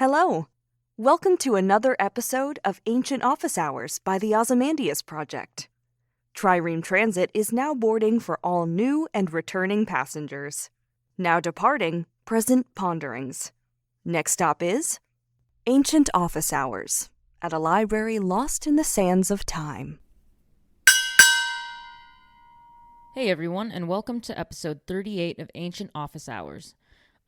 Hello! Welcome to another episode of Ancient Office Hours by the Ozymandias Project. Trireme Transit is now boarding for all new and returning passengers. Now departing, present ponderings. Next stop is Ancient Office Hours at a library lost in the sands of time. Hey everyone, and welcome to episode 38 of Ancient Office Hours.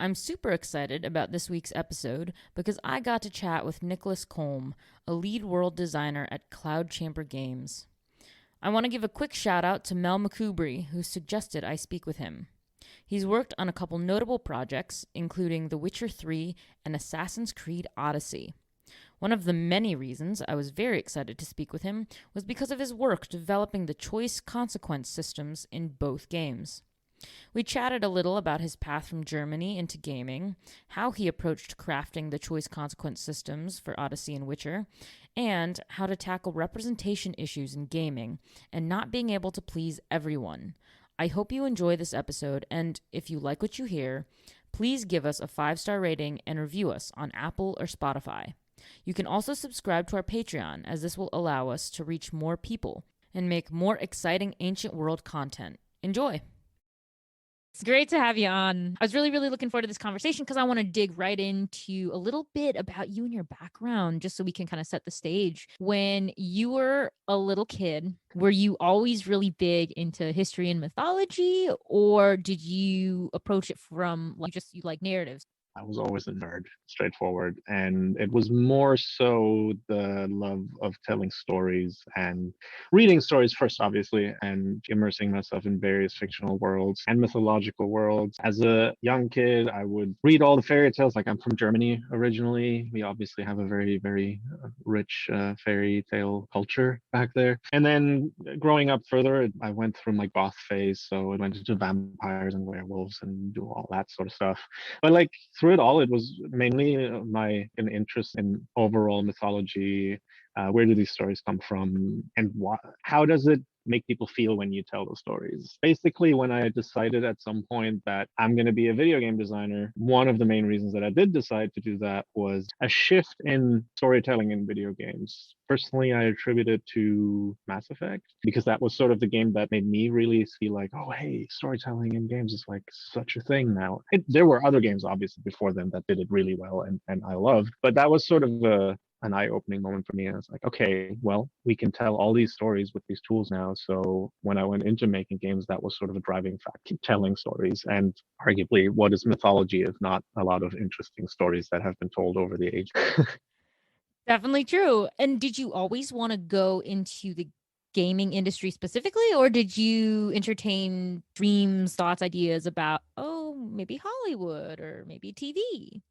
I'm super excited about this week's episode because I got to chat with Nikolas Kolm, a lead world designer at Cloud Chamber Games. I want to give a quick shout out to Mel McCoubry, who suggested I speak with him. He's worked on a couple notable projects, including The Witcher 3 and Assassin's Creed Odyssey. One of the many reasons I was very excited to speak with him was because of his work developing the choice-consequence systems in both games. We chatted a little about his path from Germany into gaming, how he approached crafting the choice-consequence systems for Odyssey and Witcher, and how to tackle representation issues in gaming and not being able to please everyone. I hope you enjoy this episode, and if you like what you hear, please give us a 5-star rating and review us on Apple or Spotify. You can also subscribe to our Patreon, as this will allow us to reach more people and make more exciting ancient world content. Enjoy! It's great to have you on. I was really looking forward to this conversation because I want to dig right into a little bit about you and your background, just so we can kind of set the stage. When you were a little kid, were you always really big into history and mythology, or did you approach it from you like narratives? I was always a nerd, straightforward. And it was more so the love of telling stories and reading stories first, obviously, and immersing myself in various fictional worlds and mythological worlds. As a young kid, I would read all the fairy tales. Like, I'm from Germany originally. We obviously have a very rich fairy tale culture back there. And then growing up further, I went through my goth phase. So I went into vampires and werewolves and do all that sort of stuff. But like, through it all, it was mainly an interest in overall mythology. Where do these stories come from, and how does it make people feel when you tell those stories? Basically, when I decided at some point that I'm going to be a video game designer, one of the main reasons that I did decide to do that was a shift in storytelling in video games. Personally, I attribute it to Mass Effect, because that was sort of the game that made me really see like, oh, hey, storytelling in games is like such a thing now. There were other games, obviously, before them that did it really well, and I loved, but that was sort of an eye-opening moment for me. I was like, okay, well, we can tell all these stories with these tools now. So when I went into making games, that was sort of a driving factor, telling stories. And arguably, what is mythology if not a lot of interesting stories that have been told over the age? Definitely true. And did you always want to go into the gaming industry specifically, or did you entertain dreams, thoughts, ideas about, oh, maybe Hollywood or maybe TV?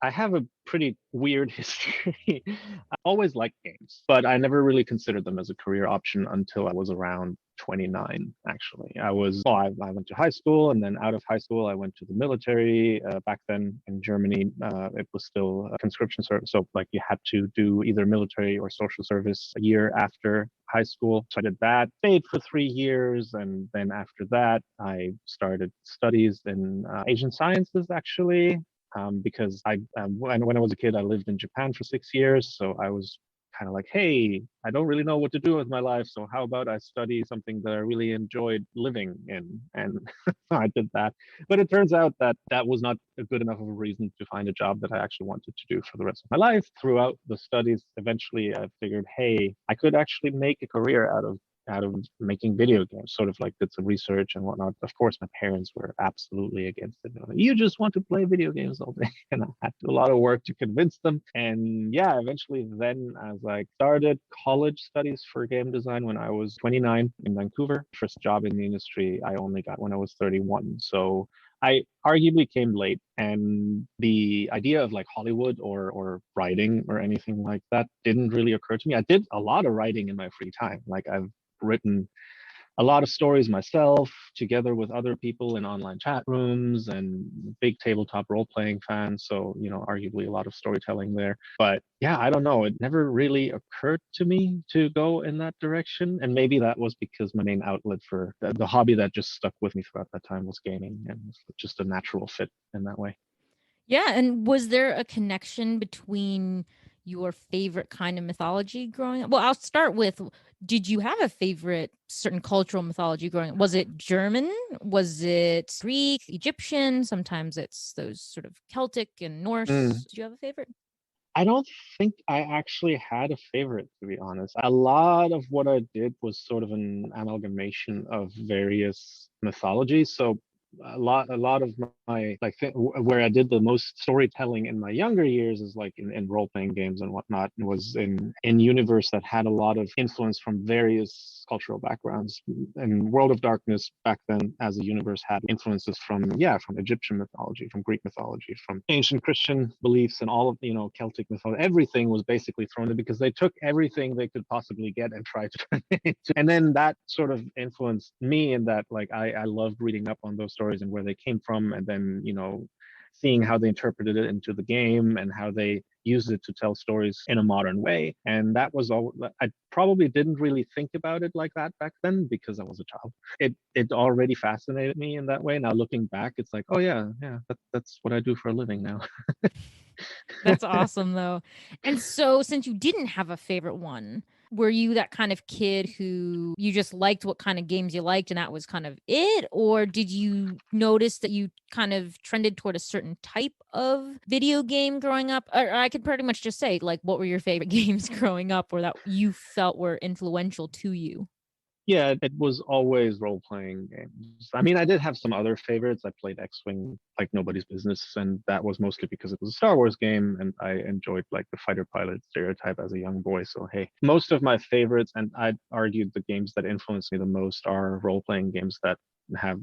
I have a pretty weird history. I always liked games, but I never really considered them as a career option until I was around 29, actually. I went to high school, and then out of high school, I went to the military. Back then in Germany, it was still a conscription service. So, like, you had to do either military or social service a year after high school. So I did that, stayed for 3 years. And then after that, I started studies in Asian sciences, actually, because when I was a kid, I lived in Japan for 6 years. So I was kind of like, hey, I don't really know what to do with my life. So how about I study something that I really enjoyed living in? And I did that. But it turns out that that was not a good enough of a reason to find a job that I actually wanted to do for the rest of my life. Throughout the studies, eventually I figured, hey, I could actually make a career out of making video games, sort of like did some research and whatnot. Of course, my parents were absolutely against it. Like, you just want to play video games all day. And I had to do a lot of work to convince them. And yeah, eventually then, as I started college studies for game design when I was 29 in Vancouver, first job in the industry I only got when I was 31. So I arguably came late, and the idea of like Hollywood or writing or anything like that didn't really occur to me. I did a lot of writing in my free time. Like, I've written a lot of stories myself, together with other people in online chat rooms, and big tabletop role-playing fans. So, arguably a lot of storytelling there. But yeah, I don't know. It never really occurred to me to go in that direction. And maybe that was because my main outlet for the hobby that just stuck with me throughout that time was gaming, and it's just a natural fit in that way. Yeah, and was there a connection between your favorite kind of mythology growing up? Well, I'll start with, did you have a favorite certain cultural mythology growing up? Was it German? Was it Greek, Egyptian? Sometimes it's those sort of Celtic and Norse. Did you have a favorite? I don't think I actually had a favorite, to be honest. A lot of what I did was sort of an amalgamation of various mythologies. So a lot of my where I did the most storytelling in my younger years is like in role-playing games and whatnot, and was in universe that had a lot of influence from various cultural backgrounds. And World of Darkness back then as a universe had influences from Egyptian mythology, from Greek mythology, from ancient Christian beliefs, and all of Celtic mythology. Everything was basically thrown in because they took everything they could possibly get and tried to turn it into. And then that sort of influenced me in that like I loved reading up on those stories and where they came from, and then seeing how they interpreted it into the game and how they used it to tell stories in a modern way. And that was all. I probably didn't really think about it like that back then because I was a child. It already fascinated me in that way. Now looking back, it's like, oh yeah, that's what I do for a living now. That's awesome, though. And so, since you didn't have a favorite one, were you that kind of kid who you just liked what kind of games you liked and that was kind of it? Or did you notice that you kind of trended toward a certain type of video game growing up? Or I could pretty much just say, like, what were your favorite games growing up or that you felt were influential to you? Yeah, it was always role-playing games. I mean, I did have some other favorites. I played X-Wing like nobody's business, and that was mostly because it was a Star Wars game, and I enjoyed like the fighter pilot stereotype as a young boy. So hey, most of my favorites, and I'd argued the games that influenced me the most are role-playing games that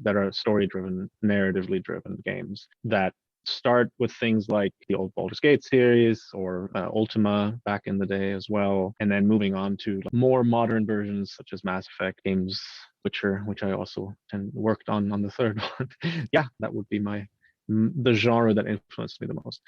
are story-driven, narratively driven games that start with things like the old Baldur's Gate series or Ultima back in the day as well, and then moving on to more modern versions such as Mass Effect games, Witcher, which I also worked on the third one. Yeah, that would be the genre that influenced me the most.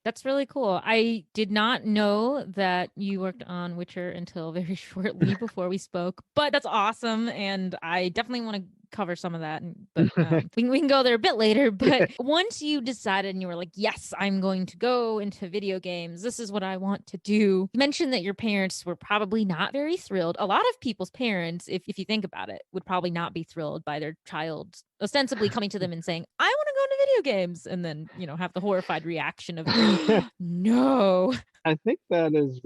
That's really cool. I did not know that you worked on Witcher until very shortly before we spoke, but that's awesome. And I definitely want to cover some of that. But we can go there a bit later. But once you decided and you were like, yes, I'm going to go into video games, this is what I want to do. You mentioned that your parents were probably not very thrilled. A lot of people's parents, if you think about it, would probably not be thrilled by their child ostensibly coming to them and saying, I want to go into video games. And then, have the horrified reaction of, no. I think that is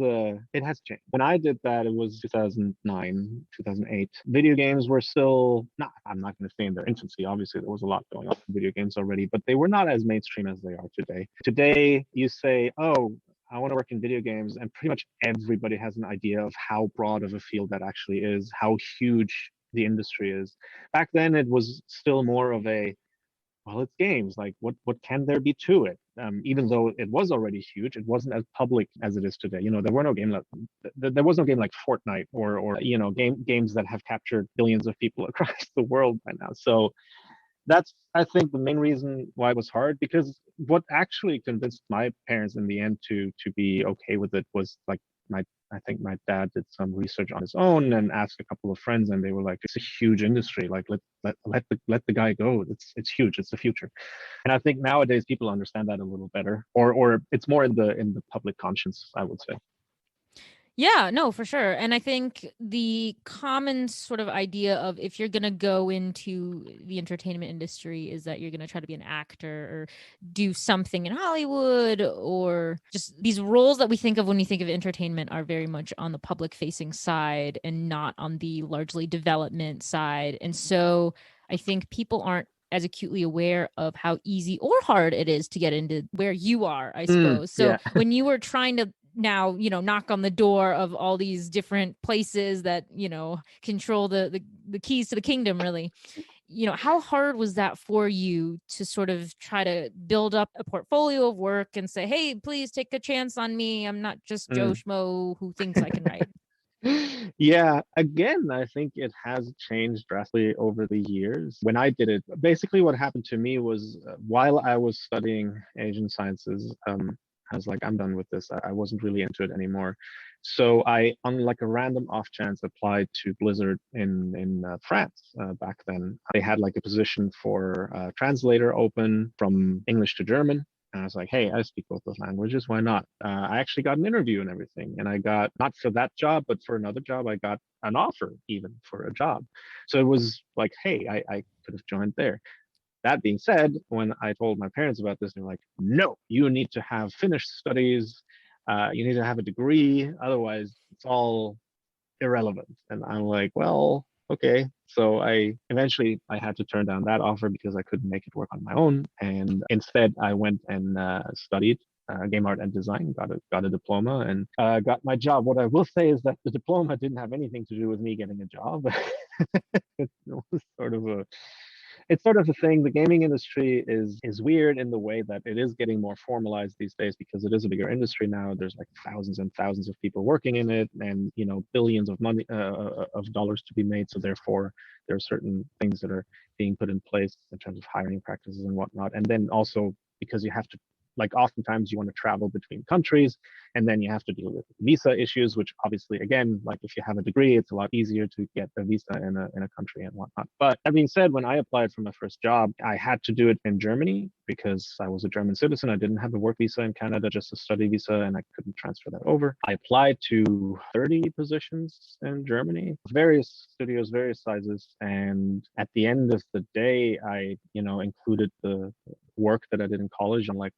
it has changed. When I did that, it was 2009, 2008. Video games were still not, I'm not going to say in their infancy. Obviously, there was a lot going on in video games already, but they were not as mainstream as they are today. Today, you say, oh, I want to work in video games, and pretty much everybody has an idea of how broad of a field that actually is, how huge the industry is. Back then, it was still more of a, well, it's games. Like, what can there be to it? Even though it was already huge, it wasn't as public as it is today. There were no game like there was no game like Fortnite or games that have captured billions of people across the world by now. So that's, I think, the main reason why it was hard, because what actually convinced my parents in the end to be okay with it was like my I think my dad did some research on his own and asked a couple of friends, and they were like, it's a huge industry, like let the guy go, it's huge, it's the future. And I think nowadays people understand that a little better, or it's more in the public conscience, I would say. Yeah, no, for sure. And I think the common sort of idea of if you're going to go into the entertainment industry is that you're going to try to be an actor or do something in Hollywood, or just these roles that we think of when we think of entertainment are very much on the public facing side and not on the largely development side. And so I think people aren't as acutely aware of how easy or hard it is to get into where you are, I suppose. So Yeah. when you were trying to now knock on the door of all these different places that control the keys to the kingdom, really, how hard was that for you to sort of try to build up a portfolio of work and say, hey, please take a chance on me, I'm not just Joe Schmo who thinks I can write? Yeah, again, I think it has changed drastically over the years. When I did it, basically what happened to me was while I was studying Asian sciences, I was like, I'm done with this. I wasn't really into it anymore. So I, on like a random off chance, applied to Blizzard in France back then. They had like a position for translator open from English to German. And I was like, hey, I speak both those languages. Why not? I actually got an interview and everything. And I got, not for that job, but for another job, I got an offer even for a job. So it was like, hey, I could have joined there. That being said, when I told my parents about this, they're like, no, you need to have finished studies. You need to have a degree. Otherwise, it's all irrelevant. And I'm like, well, okay. So I had to turn down that offer because I couldn't make it work on my own. And instead, I went and studied game art and design, got a diploma, and got my job. What I will say is that the diploma didn't have anything to do with me getting a job. It was sort of a it's sort of a thing. The gaming industry is weird in the way that it is getting more formalized these days because it is a bigger industry now. There's like thousands and thousands of people working in it, and billions of money of dollars to be made. So therefore, there are certain things that are being put in place in terms of hiring practices and whatnot. And then also because you have to, like, oftentimes you want to travel between countries, and then you have to deal with visa issues, which obviously, again, like if you have a degree, it's a lot easier to get a visa in a country and whatnot. But that being said, when I applied for my first job, I had to do it in Germany because I was a German citizen. I didn't have a work visa in Canada, just a study visa, and I couldn't transfer that over. I applied to 30 positions in Germany, various studios, various sizes. And at the end of the day, I, included the work that I did in college and like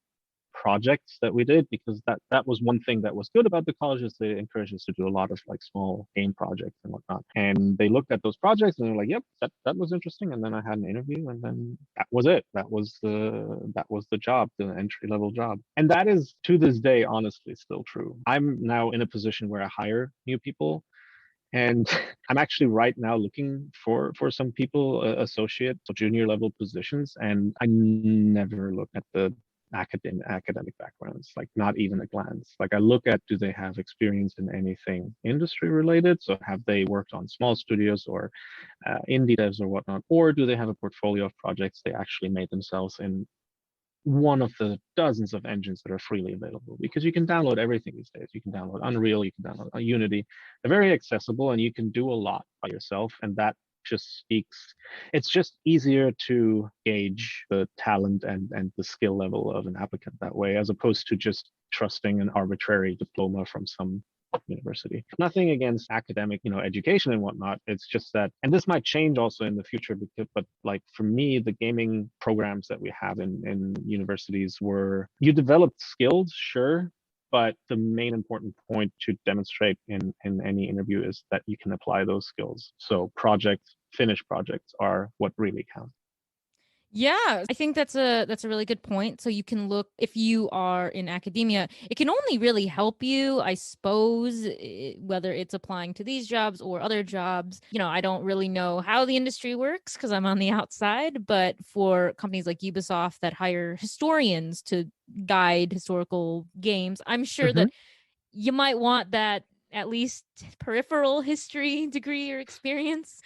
projects that we did, because that was one thing that was good about the colleges. They encouraged us to do a lot of like small game projects and whatnot. And they looked at those projects and they're like, yep, that was interesting. And then I had an interview, and then that was it. That was the job, the entry level job. And that is, to this day, honestly still true. I'm now in a position where I hire new people, and I'm actually right now looking for some people, associate or junior level positions, and I never look at the academic backgrounds, like not even a glance. Like I look at, do they have experience in anything industry related? So have they worked on small studios or indie devs or whatnot, or do they have a portfolio of projects they actually made themselves in one of the dozens of engines that are freely available? Because you can download everything these days. You can download Unreal, you can download Unity. They're very accessible, and you can do a lot by yourself. And that just speaks, it's just easier to gauge the talent and the skill level of an applicant that way, as opposed to just trusting an arbitrary diploma from some university. Nothing against academic, education and whatnot. It's just that, and this might change also in the future, but like for me, the gaming programs that we have in universities were, you developed skills, sure, but the main important point to demonstrate in any interview is that you can apply those skills. So finished projects are what really count. Yeah, I think that's a really good point. So you can look, if you are in academia, it can only really help you, I suppose, whether it's applying to these jobs or other jobs. I don't really know how the industry works because I'm on the outside, but for companies like Ubisoft that hire historians to guide historical games, I'm sure that you might want that at least peripheral history degree or experience.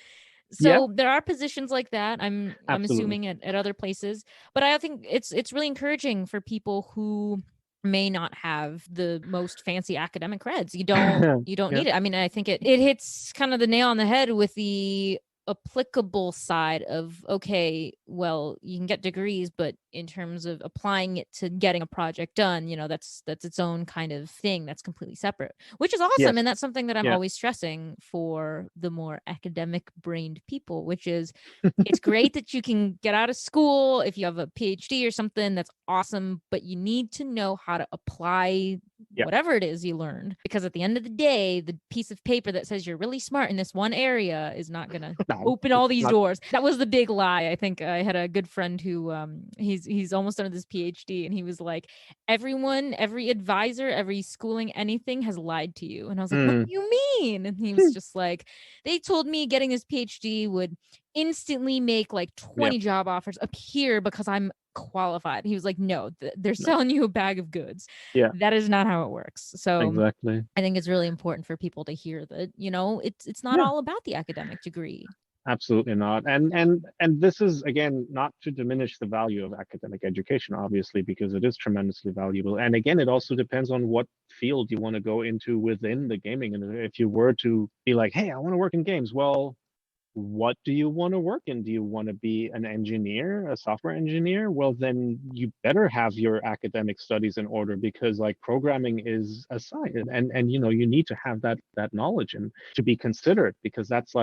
Yeah, So there are positions like that. I'm absolutely. assuming at other places, but I think it's really encouraging for people who may not have the most fancy academic creds. You don't Yeah. need it. I mean, I think it hits kind of the nail on the head with the applicable side of, okay, well, you can get degrees, but in terms of applying it to getting a project done, that's its own kind of thing that's completely separate, which is awesome. Yes. And that's something that I'm Yeah. always stressing for the more academic brained people, which is, it's great that you can get out of school if you have a PhD or something. That's awesome, but you need to know how to apply Yeah. whatever it is you learned, because at the end of the day, the piece of paper that says you're really smart in this one area is not gonna open all these doors. That was the big lie. I think I had a good friend who he's almost done with his PhD, and he was like, every advisor, every schooling, anything has lied to you. And I was like, what do you mean? And he was just like, they told me getting this PhD would instantly make like 20 job offers appear because I'm qualified. He was like, no, they're selling you a bag of goods. Yeah. That is not how it works. So Exactly. I think it's really important for people to hear that, it's not all about the academic degree. Absolutely not. And this is, again, not to diminish the value of academic education, obviously, because it is tremendously valuable. And again, it also depends on what field you want to go into within the gaming. And if you were to be like, hey, I want to work in games, well, what do you want to work in? Do you want to be an engineer, a software engineer? Well, then you better have your academic studies in order, because like programming is a science, and you need to have that knowledge and to be considered, because that's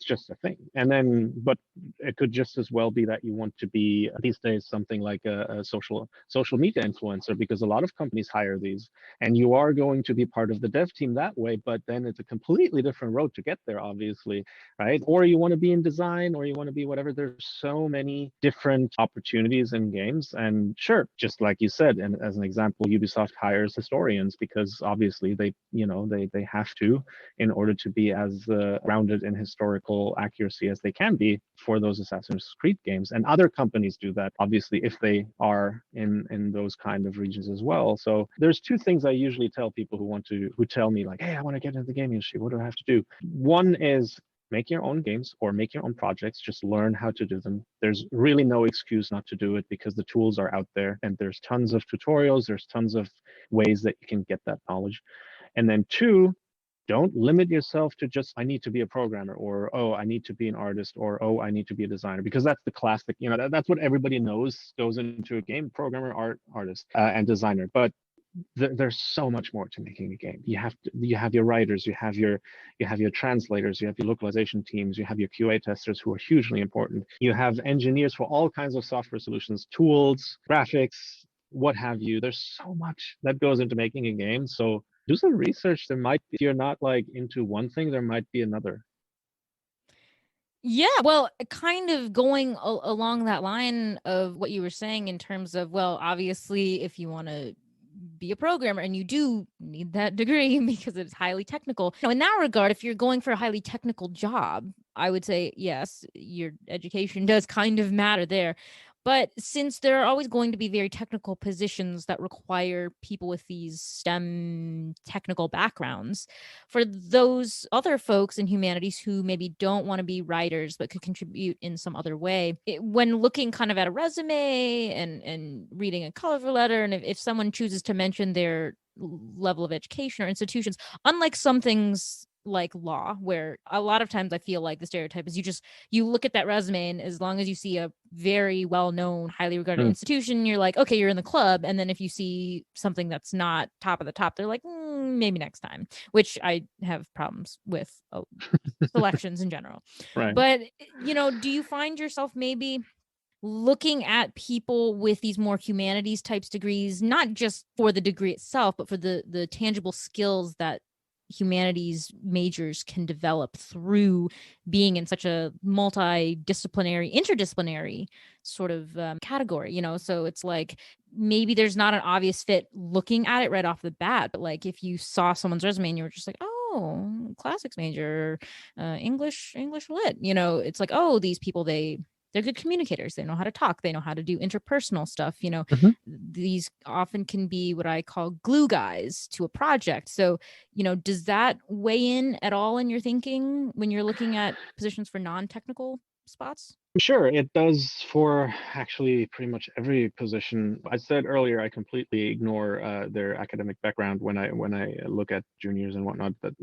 just a thing. And then, but it could just as well be that you want to be these days something like a social media influencer, because a lot of companies hire these, and you are going to be part of the dev team that way. But then it's a completely different road to get there, obviously, right? Or you want to be in design, or you want to be whatever. There's so many different opportunities in games, and sure, just like you said, and as an example, Ubisoft hires historians because obviously they have to, in order to be as grounded in historical accuracy as they can be for those Assassin's Creed games. And other companies do that, obviously, if they are in those kind of regions as well. So there's two things I usually tell people who tell me like, hey, I want to get into the gaming industry. What do I have to do? One is make your own games or make your own projects. Just learn how to do them. There's really no excuse not to do it, because the tools are out there and there's tons of tutorials. There's tons of ways that you can get that knowledge. And then two, don't limit yourself to just, I need to be a programmer, or, oh, I need to be an artist, or, oh, I need to be a designer, because that's the classic, that's what everybody knows goes into a game: programmer, artist, and designer. But there's so much more to making a game. You have your writers, you have your translators, you have your localization teams, you have your QA testers, who are hugely important. You have engineers for all kinds of software solutions, tools, graphics, what have you. There's so much that goes into making a game. So do some research. There might be, if you're not like into one thing, there might be another. Yeah, well, kind of going along that line of what you were saying in terms of, well, obviously, if you want to be a programmer, and you do need that degree because it's highly technical. In that regard, if you're going for a highly technical job, I would say, yes, your education does kind of matter there. But since there are always going to be very technical positions that require people with these STEM technical backgrounds, for those other folks in humanities who maybe don't want to be writers but could contribute in some other way, when looking kind of at a resume and reading a cover letter, and if someone chooses to mention their level of education or institutions, unlike some things like law, where a lot of times I feel like the stereotype is you look at that resume, and as long as you see a very well-known, highly regarded institution, you're like, okay, you're in the club. And then if you see something that's not top of the top, they're like, maybe next time, which I have problems with selections in general. Right. But do you find yourself maybe looking at people with these more humanities types degrees, not just for the degree itself, but for the tangible skills that humanities majors can develop through being in such a multidisciplinary, interdisciplinary sort of category, so it's like maybe there's not an obvious fit looking at it right off the bat, but like if you saw someone's resume and you were just like, oh, classics major, English lit, it's like, oh, these people, they're good communicators. They know how to talk. They know how to do interpersonal stuff. These often can be what I call glue guys to a project. So, does that weigh in at all in your thinking when you're looking at positions for non-technical spots? Sure, it does for actually pretty much every position. I said earlier, I completely ignore their academic background when I look at juniors and whatnot. But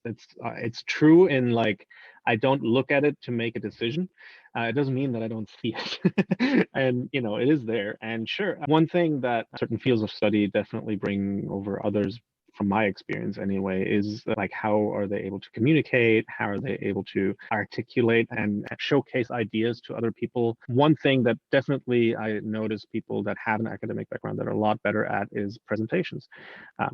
it's true in like, I don't look at it to make a decision. It doesn't mean that I don't see it, and it is there. And sure, one thing that certain fields of study definitely bring over others, from my experience anyway, is like, how are they able to communicate? How are they able to articulate and showcase ideas to other people? One thing that definitely I notice people that have an academic background that are a lot better at is presentations,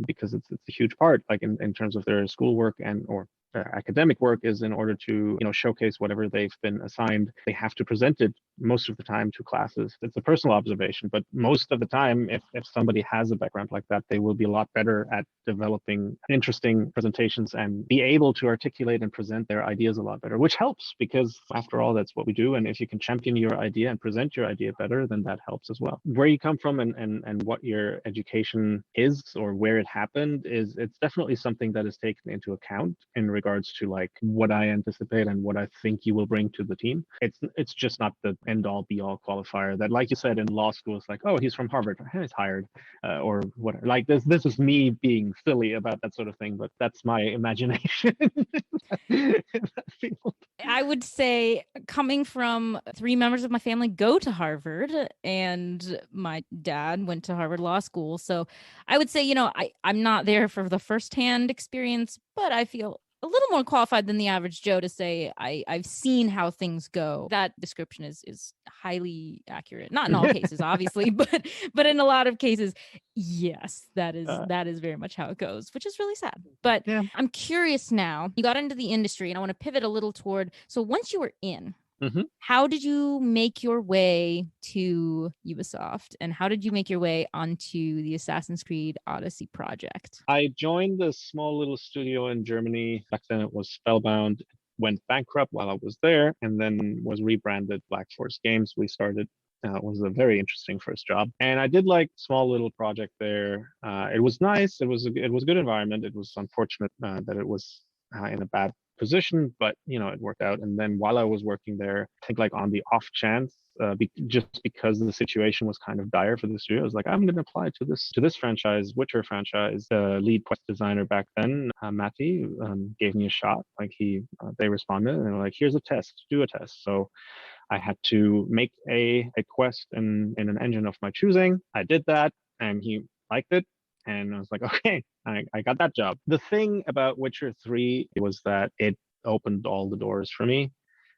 because it's a huge part, like in terms of their schoolwork or academic work, is in order to showcase whatever they've been assigned. They have to present it most of the time to classes. It's a personal observation, but most of the time, if somebody has a background like that, they will be a lot better at developing interesting presentations and be able to articulate and present their ideas a lot better, which helps, because after all, that's what we do. And if you can champion your idea and present your idea better, then that helps as well. Where you come from and what your education is or where it happened, it's definitely something that is taken into account in regards regards to like what I anticipate and what I think you will bring to the team. It's just not the end all be all qualifier that, like you said, in law school, it's like, oh, he's from Harvard, he's hired, or whatever. Like this is me being silly about that sort of thing, but that's my imagination. I would say, coming from 3 members of my family go to Harvard, and my dad went to Harvard Law School. So I would say, I'm not there for the firsthand experience, but I feel a little more qualified than the average Joe to say I've seen how things go. That description is highly accurate. Not in all cases, obviously, but in a lot of cases, yes, that is very much how it goes, which is really sad. But yeah. I'm curious now. You got into the industry, and I want to pivot a little toward. So once you were in, how did you make your way to Ubisoft, and how did you make your way onto the Assassin's Creed Odyssey project? I joined a small little studio in Germany. Back then it was Spellbound. It went bankrupt while I was there, and then was rebranded Black Force Games. We started. It was a very interesting first job, and I did like small little project there. It was nice. It was a good environment. It was unfortunate that it was in a bad position, but it worked out. And then while I was working there, I think like on the off chance, just because the situation was kind of dire for the studio, I was like, I'm going to apply to this franchise, Witcher franchise. The lead quest designer back then, Matty, gave me a shot. Like they responded and they were like, here's a test, do a test. So I had to make a quest in an engine of my choosing. I did that, and he liked it. And I was like, okay, I got that job. The thing about Witcher 3 was that it opened all the doors for me.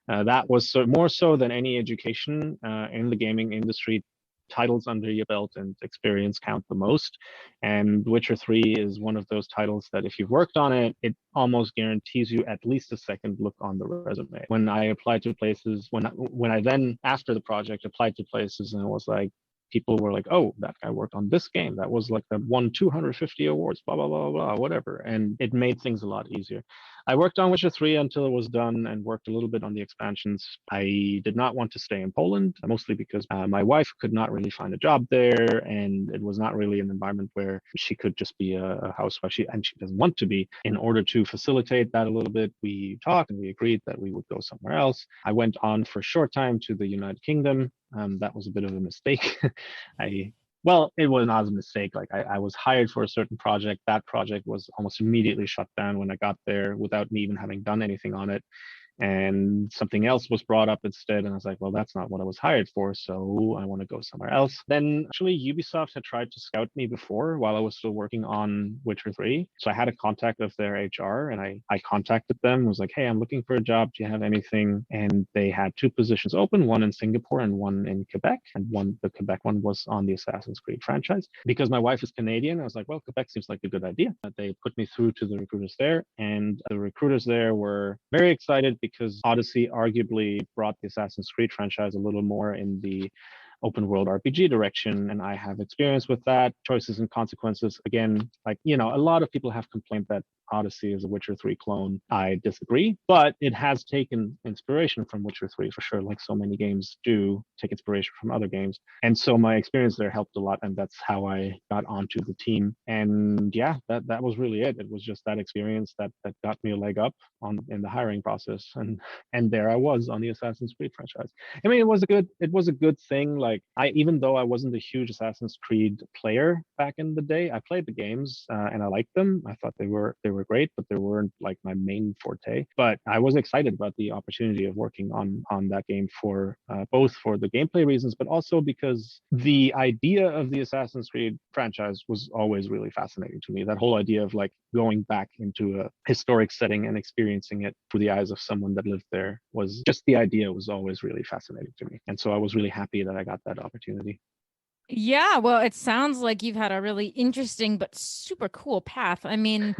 That was more so than any education in the gaming industry. Titles under your belt and experience count the most. And Witcher 3 is one of those titles that if you've worked on it, it almost guarantees you at least a second look on the resume. When I applied to places, when I then, after the project, applied to places, and it was like, people were like, oh, that guy worked on this game that was like that won 250 awards, blah, blah, blah, blah, whatever. And it made things a lot easier. I worked on Witcher 3 until it was done and worked a little bit on the expansions. I did not want to stay in Poland, mostly because my wife could not really find a job there, and it was not really an environment where she could just be a housewife, and she doesn't want to be. In order to facilitate that a little bit, we talked and we agreed that we would go somewhere else. I went on for a short time to the United Kingdom. That was a bit of a mistake. Well, it was not a mistake. Like I was hired for a certain project. That project was almost immediately shut down when I got there without me even having done anything on it. And something else was brought up instead. And I was like, well, that's not what I was hired for. So I want to go somewhere else. Then actually Ubisoft had tried to scout me before while I was still working on Witcher 3. So I had a contact of their HR, and I contacted them, was like, hey, I'm looking for a job. Do you have anything? And they had 2 positions open, one in Singapore and one in Quebec. And the Quebec one was on the Assassin's Creed franchise. Because my wife is Canadian, I was like, well, Quebec seems like a good idea. They put me through to the recruiters there, and the recruiters there were very excited because Odyssey arguably brought the Assassin's Creed franchise a little more in the open world RPG direction, and I have experience with that. Choices and consequences. Again, like, a lot of people have complained that Odyssey is a Witcher 3 clone. I disagree, but it has taken inspiration from Witcher 3 for sure, like so many games do take inspiration from other games. And so my experience there helped a lot, and that's how I got onto the team. And yeah, that was really it. It was just that experience that got me a leg up in the hiring process, and there I was on the Assassin's Creed franchise. I mean, it was a good thing. Like even though I wasn't a huge Assassin's Creed player back in the day, I played the games and I liked them. I thought they were great, but they weren't like my main forte. But I was excited about the opportunity of working on that game for both for the gameplay reasons, but also because the idea of the Assassin's Creed franchise was always really fascinating to me. That whole idea of like going back into a historic setting and experiencing it through the eyes of someone that lived there was just the idea was always really fascinating to me. And so I was really happy that I got that opportunity. Yeah, well, it sounds like you've had a really interesting but super cool path. I mean,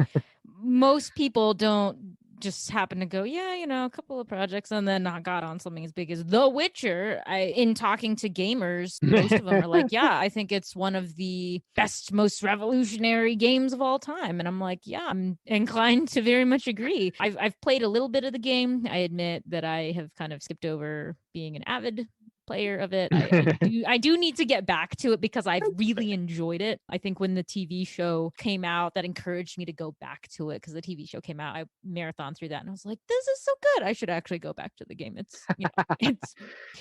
most people don't just happen to go, a couple of projects and then not got on something as big as The Witcher. In talking to gamers, most of them are like, yeah, I think it's one of the best, most revolutionary games of all time. And I'm like, yeah, I'm inclined to very much agree. I've played a little bit of the game. I admit that I have kind of skipped over being an avid player of it. I do need to get back to it because I've really enjoyed it. I think when the TV show came out, that encouraged me to go back to it because the TV show came out. I marathoned through that and I was like, this is so good. I should actually go back to the game. It's, it's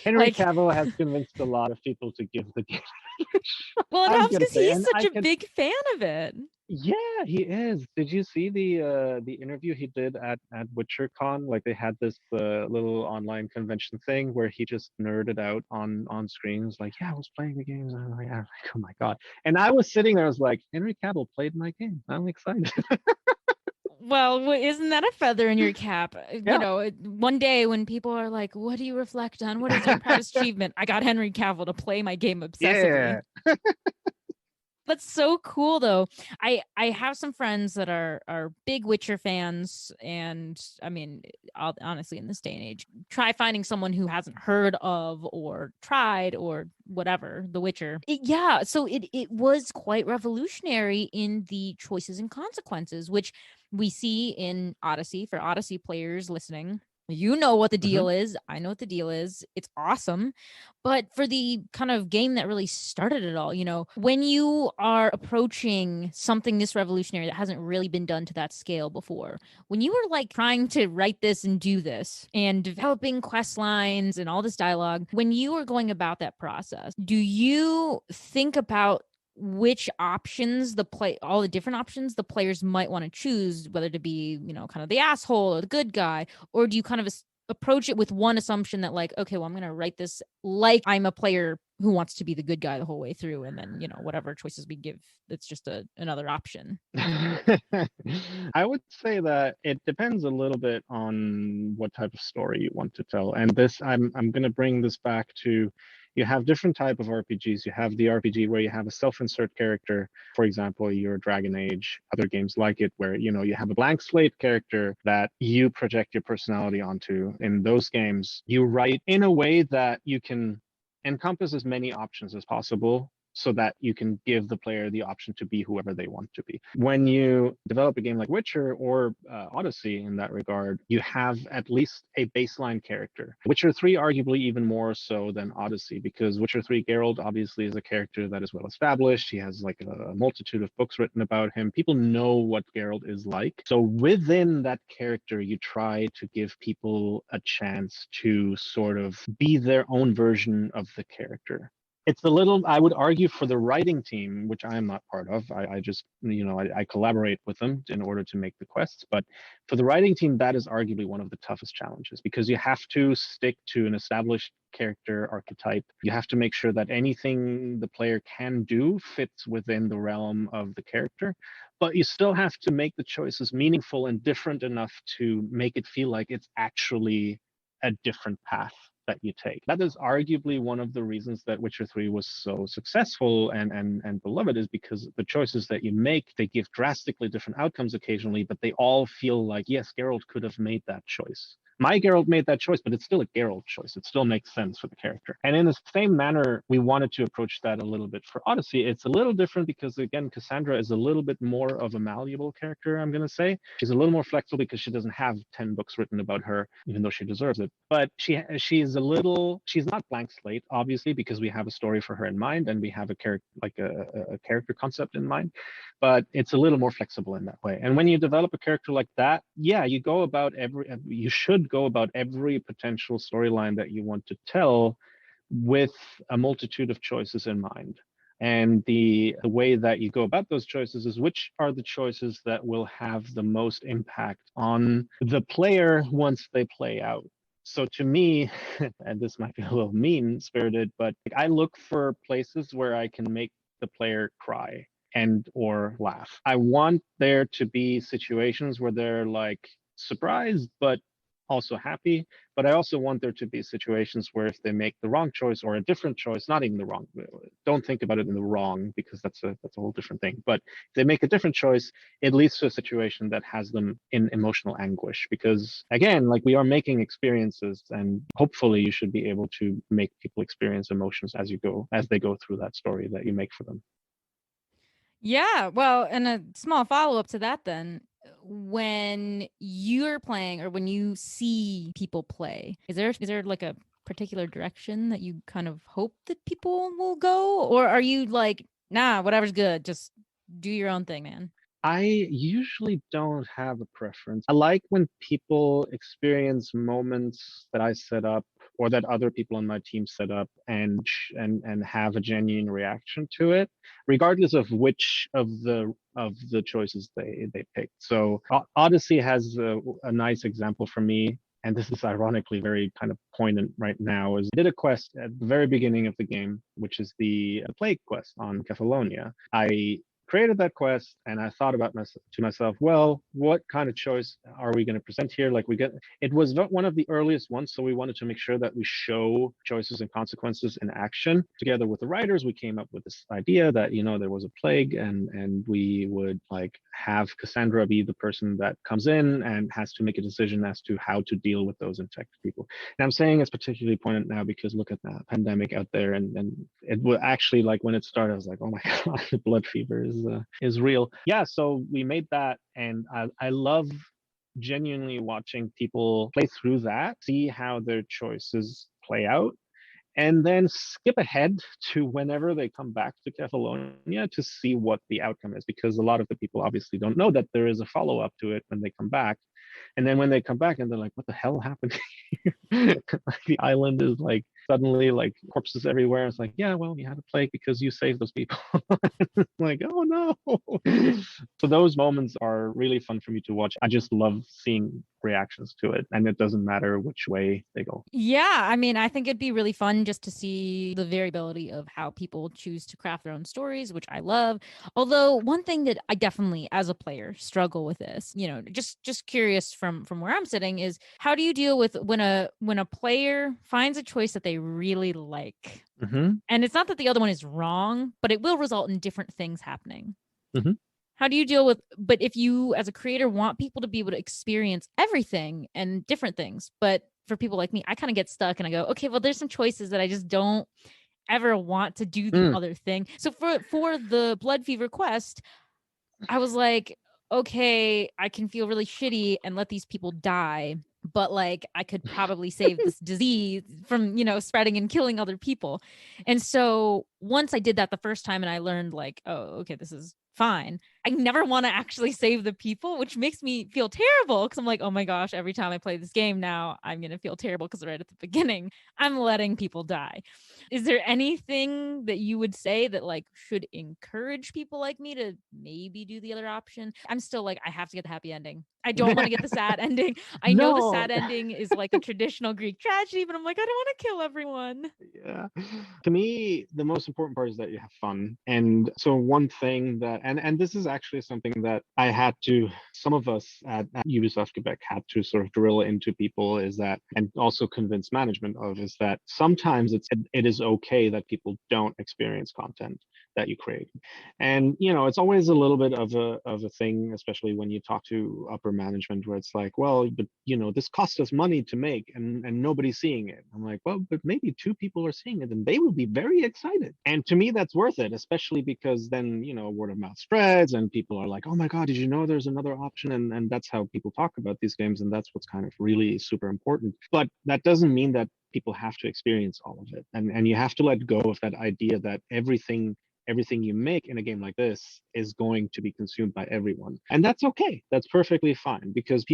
Henry like, Cavill has convinced a lot of people to give the game. well, it I was helps gonna because say, he's and such a big fan of it. Yeah, he is. Did you see the interview he did at WitcherCon? Like they had this little online convention thing where he just nerded out on screens, like, yeah, I was playing the games. And I'm like, oh my god. And I was sitting there, I was like, Henry Cavill played my game. I'm excited. Well, isn't that a feather in your cap? Yeah. One day when people are like, what do you reflect on? What is your proudest achievement? I got Henry Cavill to play my game obsessively. Yeah. That's so cool, though. I have some friends that are big Witcher fans, and I mean, honestly, in this day and age, try finding someone who hasn't heard of or tried or whatever The Witcher. So it was quite revolutionary in the choices and consequences, which we see in Odyssey. For Odyssey players listening, you know what the deal is. I know what the deal is. It's awesome. But for the kind of game that really started it all, when you are approaching something this revolutionary that hasn't really been done to that scale before, when you were like trying to write this and do this and developing quest lines and all this dialogue, when you were going about that process, do you think about which options all the different options the players might want to choose, whether to be, kind of the asshole or the good guy, or do you kind of approach it with one assumption that like, okay, well, I'm going to write this like I'm a player who wants to be the good guy the whole way through, and then, whatever choices we give, it's just another option. I would say that it depends a little bit on what type of story you want to tell. And this, I'm going to bring this back to, you have different type of RPGs. You have the RPG where you have a self-insert character. For example, your Dragon Age, other games like it, where, you have a blank slate character that you project your personality onto. In those games, you write in a way that you can encompass as many options as possible so that you can give the player the option to be whoever they want to be. When you develop a game like Witcher or Odyssey in that regard, you have at least a baseline character. Witcher 3 arguably even more so than Odyssey, because Witcher 3 Geralt obviously is a character that is well established. He has like a multitude of books written about him. People know what Geralt is like. So within that character, you try to give people a chance to sort of be their own version of the character. It's a little, I would argue, for the writing team, which I am not part of. I just, I collaborate with them in order to make the quests. But for the writing team, that is arguably one of the toughest challenges, because you have to stick to an established character archetype. You have to make sure that anything the player can do fits within the realm of the character. But you still have to make the choices meaningful and different enough to make it feel like it's actually a different path that you take. That is arguably one of the reasons that Witcher 3 was so successful and beloved, is because the choices that you make, they give drastically different outcomes occasionally, but they all feel like, yes, Geralt could have made that choice. My Geralt made that choice, but it's still a Geralt choice. It still makes sense for the character. And in the same manner, we wanted to approach that a little bit for Odyssey. It's a little different because, again, Cassandra is a little bit more of a malleable character, I'm going to say. She's a little more flexible because she doesn't have 10 books written about her, even though she deserves it. But she's not blank slate, obviously, because we have a story for her in mind and we have a character, like a character concept in mind. But it's a little more flexible in that way. And when you develop a character like that, yeah, you should go about every potential storyline that you want to tell with a multitude of choices in mind. And the way that you go about those choices is which are the choices that will have the most impact on the player once they play out. So to me, and this might be a little mean-spirited, but I look for places where I can make the player cry and or laugh. I want there to be situations where they're like surprised, but also happy. But I also want there to be situations where if they make the wrong choice or a different choice, not even the wrong, don't think about it in the wrong, because that's a whole different thing. But if they make a different choice, it leads to a situation that has them in emotional anguish. Because again, like, we are making experiences, and hopefully you should be able to make people experience emotions as they go through that story that you make for them. Yeah, well, and a small follow-up to that then, when you're playing or when you see people play, is there like a particular direction that you kind of hope that people will go? Or are you like, nah, whatever's good, just do your own thing, man? I usually don't have a preference. I like when people experience moments that I set up or that other people on my team set up and have a genuine reaction to it, regardless of which of the choices they picked. So Odyssey has a nice example for me. And this is ironically very kind of poignant right now, is I did a quest at the very beginning of the game, which is the plague quest on Catalonia. I created that quest and I thought about to myself, well, what kind of choice are we going to present here? Like it was not one of the earliest ones, so we wanted to make sure that we show choices and consequences in action. Together with the writers, we came up with this idea that there was a plague and we would like have Cassandra be the person that comes in and has to make a decision as to how to deal with those infected people. And I'm saying it's particularly poignant now because look at that pandemic out there, and it was actually like when it started, I was like, oh my god, the blood fever is real. Yeah, so we made that, and I love genuinely watching people play through that, see how their choices play out, and then skip ahead to whenever they come back to Catalonia to see what the outcome is, because a lot of the people obviously don't know that there is a follow-up to it when they come back. And then when they come back and they're like, what the hell happened here? The island is like suddenly like corpses everywhere. It's like, yeah, well, we had a plague because you saved those people. Like, oh no. So those moments are really fun for me to watch. I just love seeing reactions to it, and it doesn't matter which way they go. Yeah, I mean, I think it'd be really fun just to see the variability of how people choose to craft their own stories, which I love. Although one thing that I definitely, as a player, struggle with this, just curious from where I'm sitting, is how do you deal with when a player finds a choice that they really like, and it's not that the other one is wrong, but it will result in different things happening. How do you deal with, but if you as a creator want people to be able to experience everything and different things, but for people like me, I kind of get stuck and I go, okay, well, there's some choices that I just don't ever want to do the other thing. So for the blood fever quest, I was like, okay, I can feel really shitty and let these people die, but like I could probably save this disease from, spreading and killing other people. And so once I did that the first time and I learned like, oh, okay, this is fine, I never want to actually save the people, which makes me feel terrible because I'm like, oh my gosh, every time I play this game now, I'm going to feel terrible because right at the beginning, I'm letting people die. Is there anything that you would say that like should encourage people like me to maybe do the other option? I'm still like, I have to get the happy ending. I don't want to get the sad ending. I know the sad ending is like a traditional Greek tragedy, but I'm like, I don't want to kill everyone. Yeah. To me, the most important part is that you have fun. And so one thing that, and this is actually something that some of us at Ubisoft Quebec had to sort of drill into people, is that, and also convince management of, is that sometimes it is okay that people don't experience content that you create. And it's always a little bit of a thing, especially when you talk to upper management, where it's like, well, but this costs us money to make and nobody's seeing it. I'm like, well, but maybe 2 people are seeing it and they will be very excited. And to me, that's worth it, especially because then word of mouth spreads and people are like, oh my god, did you know there's another option? And that's how people talk about these games, and that's what's kind of really super important. But that doesn't mean that people have to experience all of it, and you have to let go of that idea that everything you make in a game like this is going to be consumed by everyone. And that's okay. That's perfectly fine, because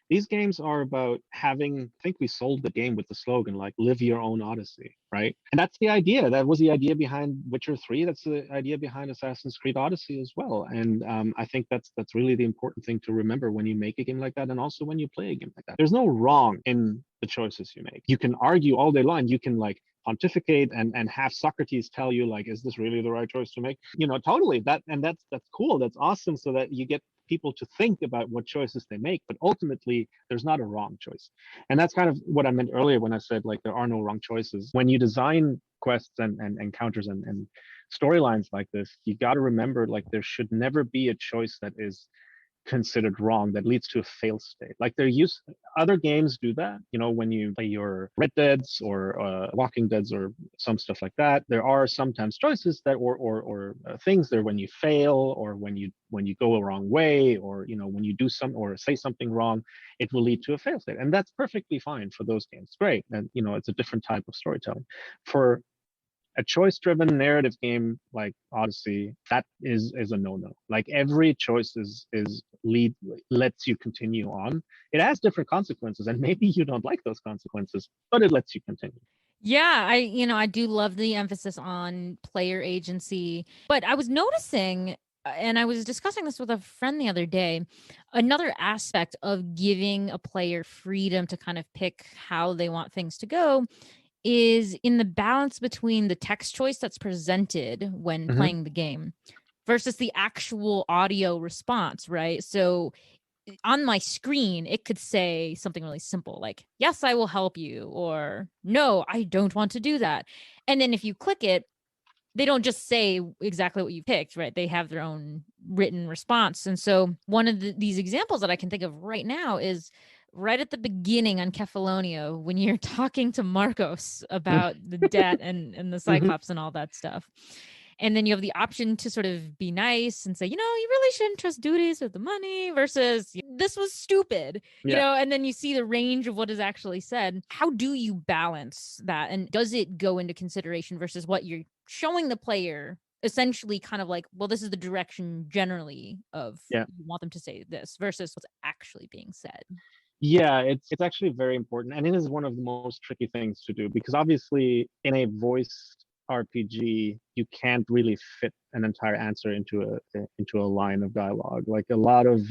these games are about having, I think we sold the game with the slogan, like, live your own Odyssey, right? And that's the idea. That was the idea behind Witcher 3. That's the idea behind Assassin's Creed Odyssey as well. And I think that's really the important thing to remember when you make a game like that, and also when you play a game like that. There's no wrong in the choices you make. You can argue all day long. You can like pontificate and have Socrates tell you like, is this really the right choice to make? Totally. That's cool. That's awesome. So that you get people to think about what choices they make, but ultimately there's not a wrong choice. And that's kind of what I meant earlier when I said like there are no wrong choices. When you design quests and encounters and storylines like this, you got to remember like there should never be a choice that is considered wrong that leads to a fail state. Like other games do that. When you play your Red Deads or Walking Deads or some stuff like that, there are sometimes choices that or things there when you fail or when you go a wrong way or when you do some or say something wrong, it will lead to a fail state, and that's perfectly fine for those games. Great, and it's a different type of storytelling. For a choice-driven narrative game like Odyssey, that is a no-no. Like every choice lets you continue on. It has different consequences, and maybe you don't like those consequences, but it lets you continue. Yeah, I do love the emphasis on player agency, but I was noticing, and I was discussing this with a friend the other day, another aspect of giving a player freedom to kind of pick how they want things to go is in the balance between the text choice that's presented when playing the game versus the actual audio response, right? So on my screen, it could say something really simple like, yes, I will help you, or no, I don't want to do that. And then if you click it, they don't just say exactly what you picked, right? They have their own written response. And so one of these examples that I can think of right now is right at the beginning on Kefalonia when you're talking to Marcos about the debt and the Cyclops and all that stuff. And then you have the option to sort of be nice and say, you really shouldn't trust duties with the money versus this was stupid, and then you see the range of what is actually said. How do you balance that? And does it go into consideration versus what you're showing the player essentially kind of like, well, this is the direction generally of you want them to say this versus what's actually being said? Yeah, it's actually very important, and it is one of the most tricky things to do because obviously in a voiced RPG you can't really fit an entire answer into a line of dialogue. Like a lot of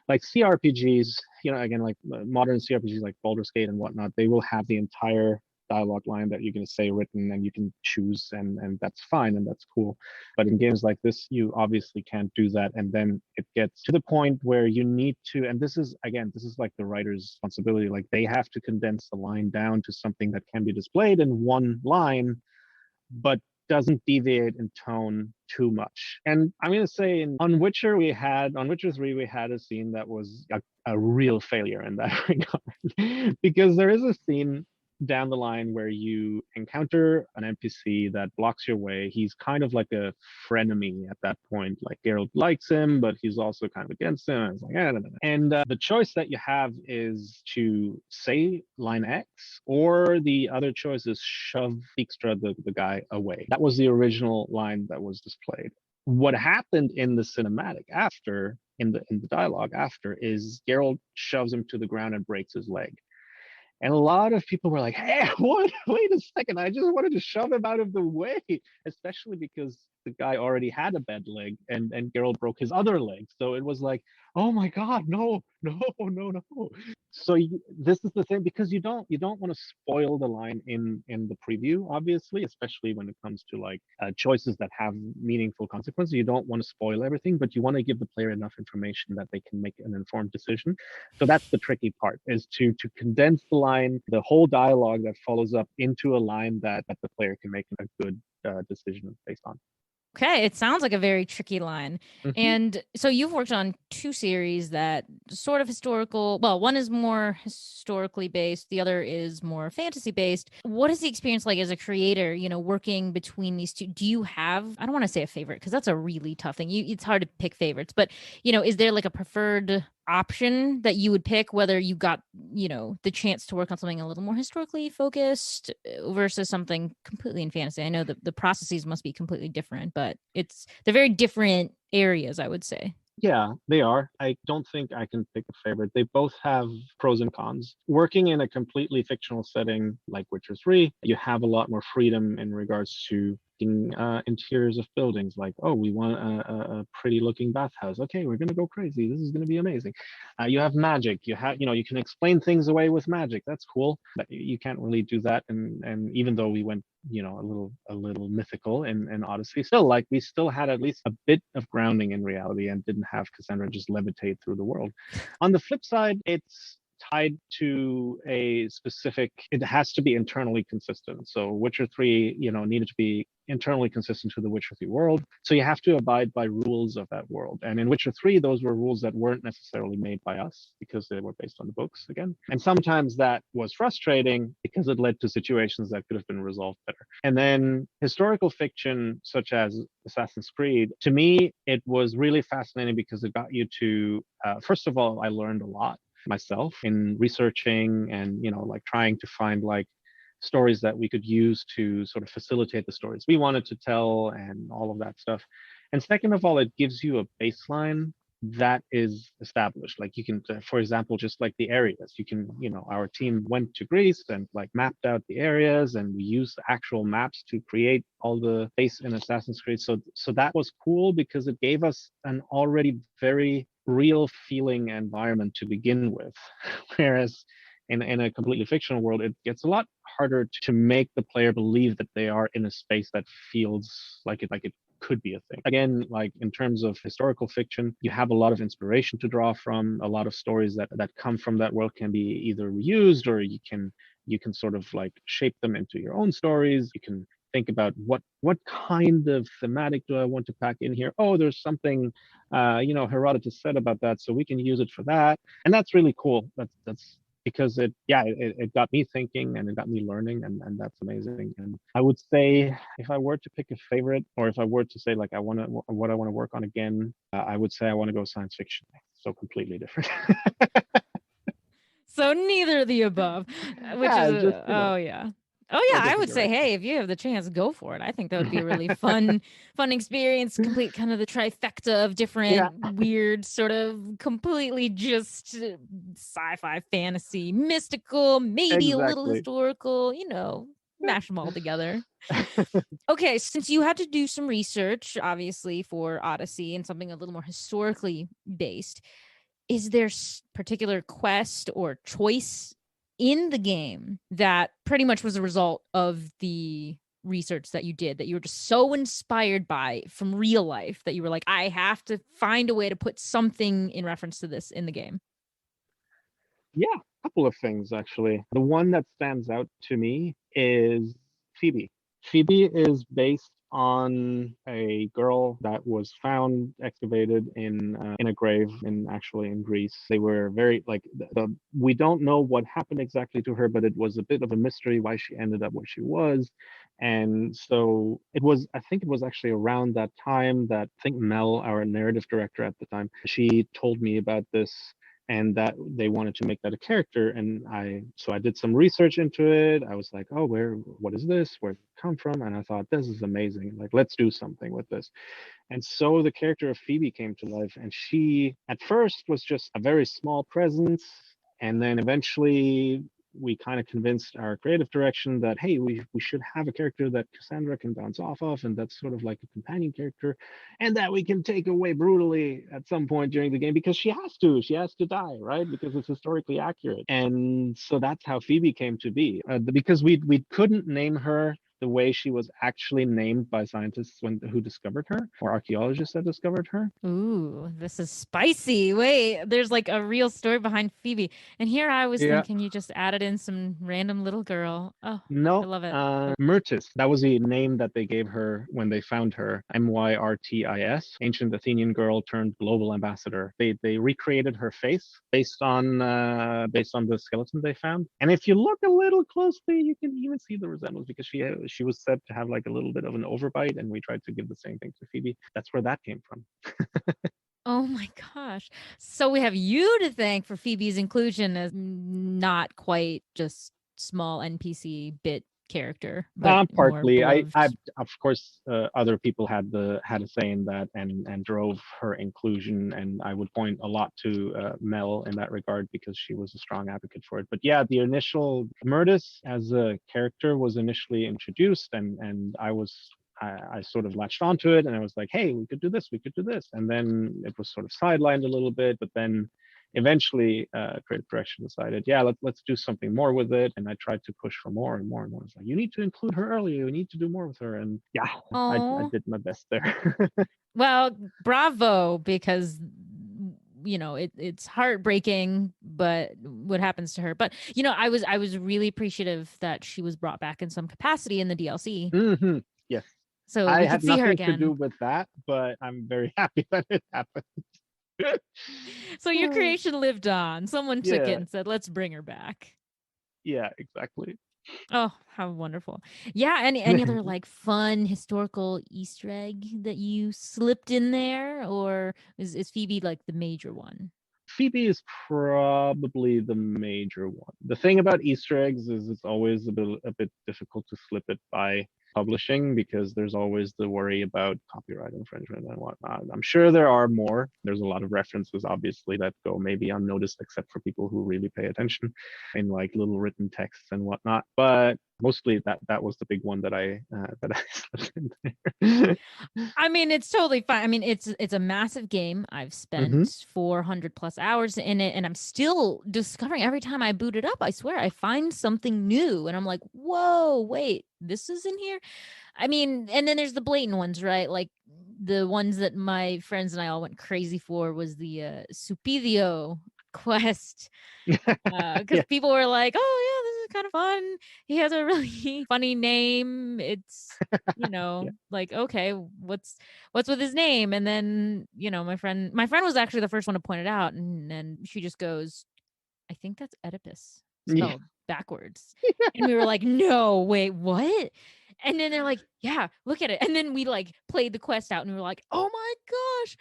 like CRPGs, again, like modern CRPGs like Baldur's Gate and whatnot, they will have the entire dialogue line that you're going to say written, and you can choose, and that's fine and that's cool. But in games like this, you obviously can't do that, and then it gets to the point where you need to, and this is like the writer's responsibility, like they have to condense the line down to something that can be displayed in one line but doesn't deviate in tone too much. And I'm going to say on Witcher 3, we had a scene that was a real failure in that regard. Because there is a scene down the line where you encounter an NPC that blocks your way. He's kind of like a frenemy at that point. Like Geralt likes him, but he's also kind of against him. And it's like, And the choice that you have is to say line X, or the other choice is shove Dijkstra, the guy, away. That was the original line that was displayed. What happened in the cinematic after, in the dialogue after, is Geralt shoves him to the ground and breaks his leg. And a lot of people were like, hey, what? Wait a second. I just wanted to shove him out of the way, especially because the guy already had a bad leg and Geralt broke his other leg. So it was like, oh my God, no. So this is the thing, because you don't want to spoil the line in the preview, obviously, especially when it comes to like choices that have meaningful consequences. You don't want to spoil everything, but you want to give the player enough information that they can make an informed decision. So that's the tricky part, is to condense the line, the whole dialogue that follows up, into a line that the player can make a good decision based on. Okay, it sounds like a very tricky line. And so you've worked on two series that sort of historical, well, one is more historically based, the other is more fantasy based. What is the experience like as a creator, working between these two? Do you have, I don't want to say a favorite because that's a really tough thing. It's hard to pick favorites, but, is there like a preferred option that you would pick, whether you got the chance to work on something a little more historically focused versus something completely in fantasy? I know the processes must be completely different, but they're very different areas, I would say. Yeah, they are. I don't think I can pick a favorite. They both have pros and cons. Working in a completely fictional setting like Witcher 3, you have a lot more freedom in regards to interiors of buildings. Like, oh, we want a pretty looking bathhouse. Okay, we're gonna go crazy. This is gonna be amazing. You have magic. You can explain things away with magic. That's cool. But you can't really do that. And even though we went a little mythical in Odyssey, still, like, we still had at least a bit of grounding in reality and didn't have Cassandra just levitate through the world. On the flip side, it's tied to a specific, it has to be internally consistent. So Witcher 3, needed to be internally consistent to the Witcher 3 world. So you have to abide by rules of that world. And in Witcher 3, those were rules that weren't necessarily made by us because they were based on the books again. And sometimes that was frustrating because it led to situations that could have been resolved better. And then historical fiction, such as Assassin's Creed, to me, it was really fascinating because it got you to, first of all, I learned a lot myself in researching and, like trying to find like stories that we could use to sort of facilitate the stories we wanted to tell and all of that stuff. And second of all, it gives you a baseline that is established. Like you can, for example, just like the areas, you can, our team went to Greece and like mapped out the areas, and we used actual maps to create all the space in Assassin's Creed. So that was cool because it gave us an already very real feeling environment to begin with. Whereas in a completely fictional world, it gets a lot harder to make the player believe that they are in a space that feels like it could be a thing. Again, like in terms of historical fiction, you have a lot of inspiration to draw from. A lot of stories that come from that world can be either reused, or you can sort of like shape them into your own stories. You can think about what kind of thematic do I want to pack in here? Oh, there's something Herodotus said about that, so we can use it for that. And that's really cool. That's because it got me thinking and it got me learning, and that's amazing. And I would say if I were to pick a favorite, or if I were to say like what I want to work on again, I would say I want to go science fiction. So completely different. So neither of the above, which Yeah, is just, oh yeah. Oh yeah, I would say, hey, if you have the chance, go for it. I think that would be a really fun experience. Complete kind of the trifecta of different weird, sort of completely just sci-fi, fantasy, mystical, maybe a little historical. Mash them all together. Okay, since you had to do some research, obviously for Odyssey and something a little more historically based, is there particular quest or choice in the game that pretty much was a result of the research that you did, that you were just so inspired by from real life that you were like, I have to find a way to put something in reference to this in the game? Yeah, a couple of things actually. The one that stands out to me is Phoebe. Phoebe is based on a girl that was found excavated in a grave in Greece. They were very like we don't know what happened exactly to her, but it was a bit of a mystery why she ended up where she was. And so I think it was actually around that time that I think Mel, our narrative director at the time, she told me about this, and that they wanted to make that a character. And I did some research into it. I was like, oh, what is this? Where did it come from? And I thought, this is amazing. Like, let's do something with this. And so the character of Phoebe came to life, and she at first was just a very small presence. And then eventually we kind of convinced our creative direction that, hey, we should have a character that Cassandra can bounce off of, and that's sort of like a companion character, and that we can take away brutally at some point during the game because she has to die, right? Because it's historically accurate. And so that's how Phoebe came to be, because we couldn't name her the way she was actually named by scientists who discovered her, or archaeologists that discovered her. Ooh, this is spicy. Wait, there's like a real story behind Phoebe. And here I was thinking you just added in some random little girl. Oh, no, I love it. Myrtis. That was the name that they gave her when they found her. Myrtis, ancient Athenian girl turned global ambassador. They recreated her face based on the skeleton they found. And if you look a little closely, you can even see the resemblance, because she was said to have like a little bit of an overbite, and we tried to give the same thing to Phoebe. That's where that came from. Oh my gosh. So we have you to thank for Phoebe's inclusion as not quite just small NPC bit character, but partly. I Of course, other people had a say in that and drove her inclusion, and I would point a lot to Mel in that regard because she was a strong advocate for it. But yeah, the initial Myrtis as a character was initially introduced, and I sort of latched onto it, and I was like, hey, we could do this, and then it was sort of sidelined a little bit, but then eventually creative direction decided, yeah, let's do something more with it. And I tried to push for more and more and more. It's like, you need to include her earlier, you need to do more with her. And yeah, I did my best there. Well, bravo, because it's heartbreaking, but what happens to her? But I was really appreciative that she was brought back in some capacity in the DLC, Mm-hmm. Yes. so I we could had see her nothing to do again. with that, but I'm very happy that it happened. So your creation lived on. Someone took it Yeah, and said, "Let's bring her back." yeah, exactly. Oh, how wonderful. Yeah, any other like fun historical Easter egg that you slipped in there, or is Phoebe like the major one? Phoebe is probably the major one. The thing about Easter eggs is it's always a bit difficult to slip it by publishing because there's always the worry about copyright infringement and whatnot. I'm sure there are more. There's a lot of references, obviously, that go maybe unnoticed except for people who really pay attention in like little written texts and whatnot. But mostly that was the big one that I slipped in there. I mean, it's totally fine. I mean, it's a massive game. I've Hmm. spent 400 plus hours in it, and I'm still discovering every time I boot it up. I swear, I find something new, and I'm like, "Whoa, wait, this is in here." I mean, and then there's the blatant ones, right? Like the ones that my friends and I all went crazy for was the Supidio quest, because Yeah. people were like, "Oh yeah, this is kind of fun. He has a really funny name. It's Yeah. like okay, what's with his name?" And then my friend was actually the first one to point it out, and then she just goes, "I think that's Oedipus Yeah. spelled backwards." And we were like, "No, wait, what?" And then they're like, "Yeah, look at it." And then we like played the quest out, and we were like, "Oh my gosh,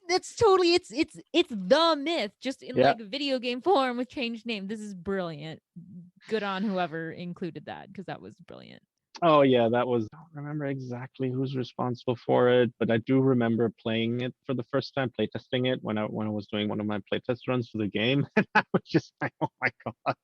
that's totally it's the myth just in Yeah. like video game form with changed name. This is brilliant. Good on whoever included that because that was brilliant." Oh yeah, that was. I don't remember exactly who's responsible for it, but I do remember playing it for the first time, playtesting it when I was doing one of my playtest runs for the game, and I was just like, oh my god.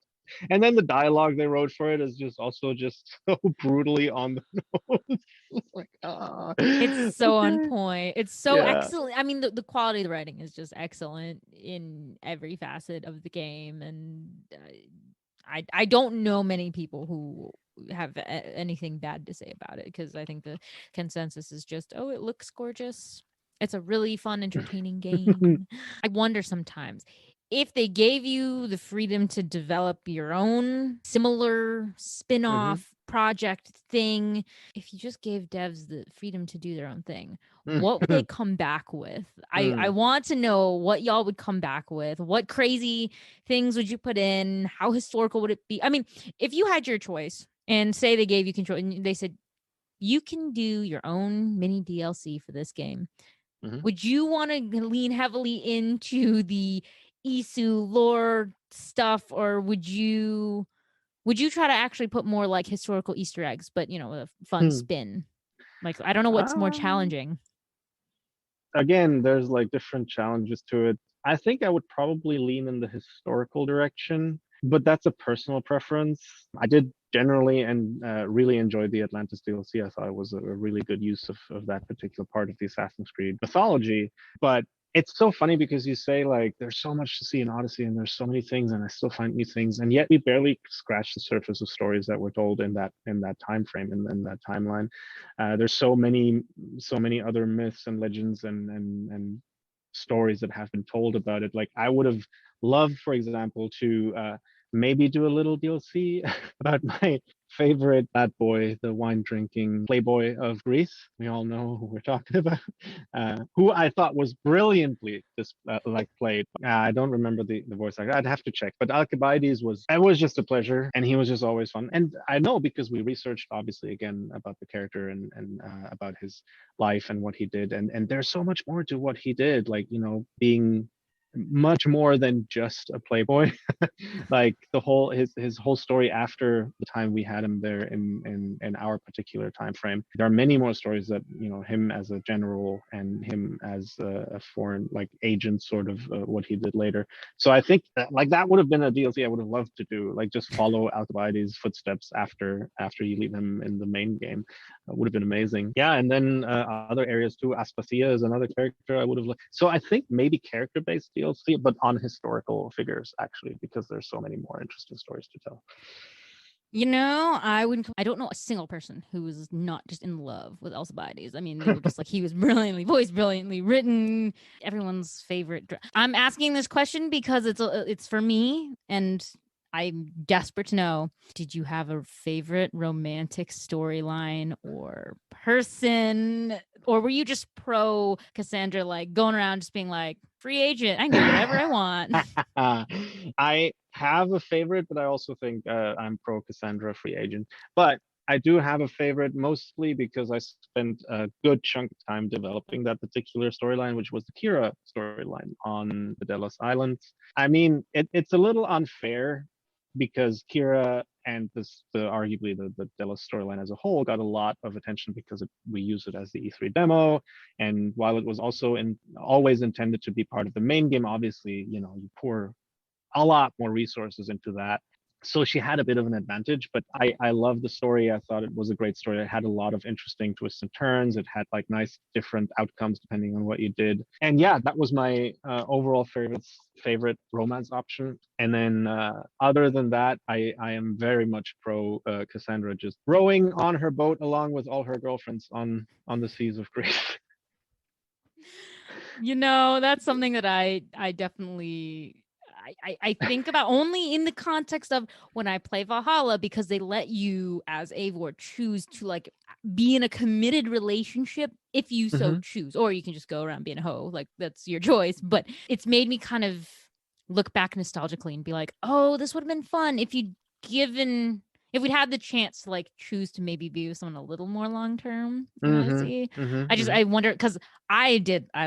And then the dialogue they wrote for it is just also just so brutally on the nose. It's like, ah, It's so on okay, point. It's so yeah. excellent. I mean, the quality of the writing is just excellent in every facet of the game, and I don't know many people who have anything bad to say about it because I think the consensus is just, oh, it looks gorgeous. It's a really fun, entertaining game. I wonder sometimes if they gave you the freedom to develop your own similar Hmm. spin-off project thing, if you just gave devs the freedom to do their own thing, what would they come back with? I Hmm. want to know what y'all would come back with. What crazy things would you put in? How historical would it be? I mean, if you had your choice and say they gave you control and they said you can do your own mini DLC for this game, Hmm. would you want to lean heavily into the Isu lore stuff, or would you try to actually put more like historical Easter eggs, but with a fun Hmm. spin? Like I don't know what's more Um, challenging. Again, there's like different challenges to it. I think I would probably lean in the historical direction, but that's a personal preference. I did generally and really enjoy the Atlantis DLC. I thought it was a really good use of that particular part of the Assassin's Creed mythology. But it's so funny because you say like there's so much to see in Odyssey and there's so many things and I still find new things and yet we barely scratch the surface of stories that were told in that time frame in that timeline. There's so many other myths and legends and stories that have been told about it. Like I would have loved, for example, to maybe do a little DLC about my favorite bad boy, the wine drinking playboy of Greece. We all know who we're talking about, who I thought was brilliantly like played. I don't remember the voice actor. I'd have to check. But Alcibiades was it was just a pleasure, and he was just always fun. And I know because we researched obviously again about the character and about his life and what he did, and there's so much more to what he did. Like being much more than just a playboy. Like the whole his whole story after the time we had him there in our particular time frame. There are many more stories that him as a general and him as a foreign like agent, sort of what he did later. So I think like that would have been a DLC I would have loved to do, like just follow Alcibiades' footsteps after you leave him in the main game. Would have been amazing. Yeah, and then other areas too. Aspasia is another character I would have. So I think maybe character-based DLC, but on historical figures actually, because there's so many more interesting stories to tell. I don't know a single person who was not just in love with Alcibiades. I mean, they were just like, he was brilliantly voiced, brilliantly written, everyone's favorite. I'm asking this question because it's for me, and I'm desperate to know, did you have a favorite romantic storyline or person? Or were you just pro Cassandra, like going around just being like, free agent, I can do whatever I want? I have a favorite, but I also think I'm pro Cassandra free agent. But I do have a favorite mostly because I spent a good chunk of time developing that particular storyline, which was the Kira storyline on the Delos Islands. I mean, it's a little unfair because Kira and arguably the Delos storyline as a whole got a lot of attention because we use it as the E3 demo. And while it was also always intended to be part of the main game, obviously, you pour a lot more resources into that. So she had a bit of an advantage, but I love the story. I thought it was a great story. It had a lot of interesting twists and turns. It had like nice different outcomes depending on what you did. And yeah, that was my overall favorite romance option. And then other than that, I am very much pro Cassandra just rowing on her boat along with all her girlfriends on the seas of Greece. That's something that I definitely I think about only in the context of when I play Valhalla, because they let you as Eivor choose to like be in a committed relationship if you so choose, or you can just go around being a hoe, like that's your choice. But it's made me kind of look back nostalgically and be like, oh, this would have been fun if if we'd had the chance to like choose to maybe be with someone a little more long term in Odyssey. I wonder, because I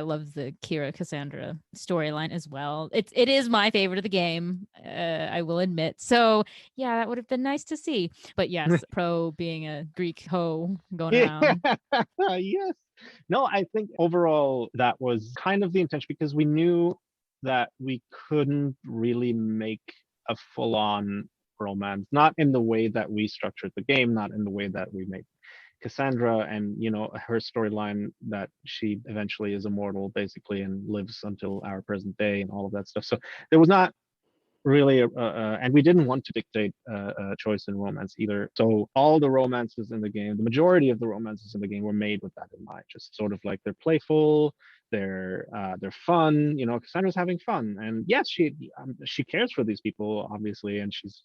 love the Kira Cassandra storyline as well. It is my favorite of the game, I will admit. So yeah, that would have been nice to see. But yes, pro being a Greek hoe going around. Yes. No, I think overall that was kind of the intention because we knew that we couldn't really make a full-on romance, not in the way that we structured the game, not in the way that we made Cassandra and her storyline that she eventually is immortal basically and lives until our present day and all of that stuff. So there was not really and we didn't want to dictate a choice in romance either. So all the romances in the game, the majority of the romances in the game were made with that in mind, just sort of like they're playful, they're fun. Cassandra's having fun, and yes, she cares for these people obviously, and she's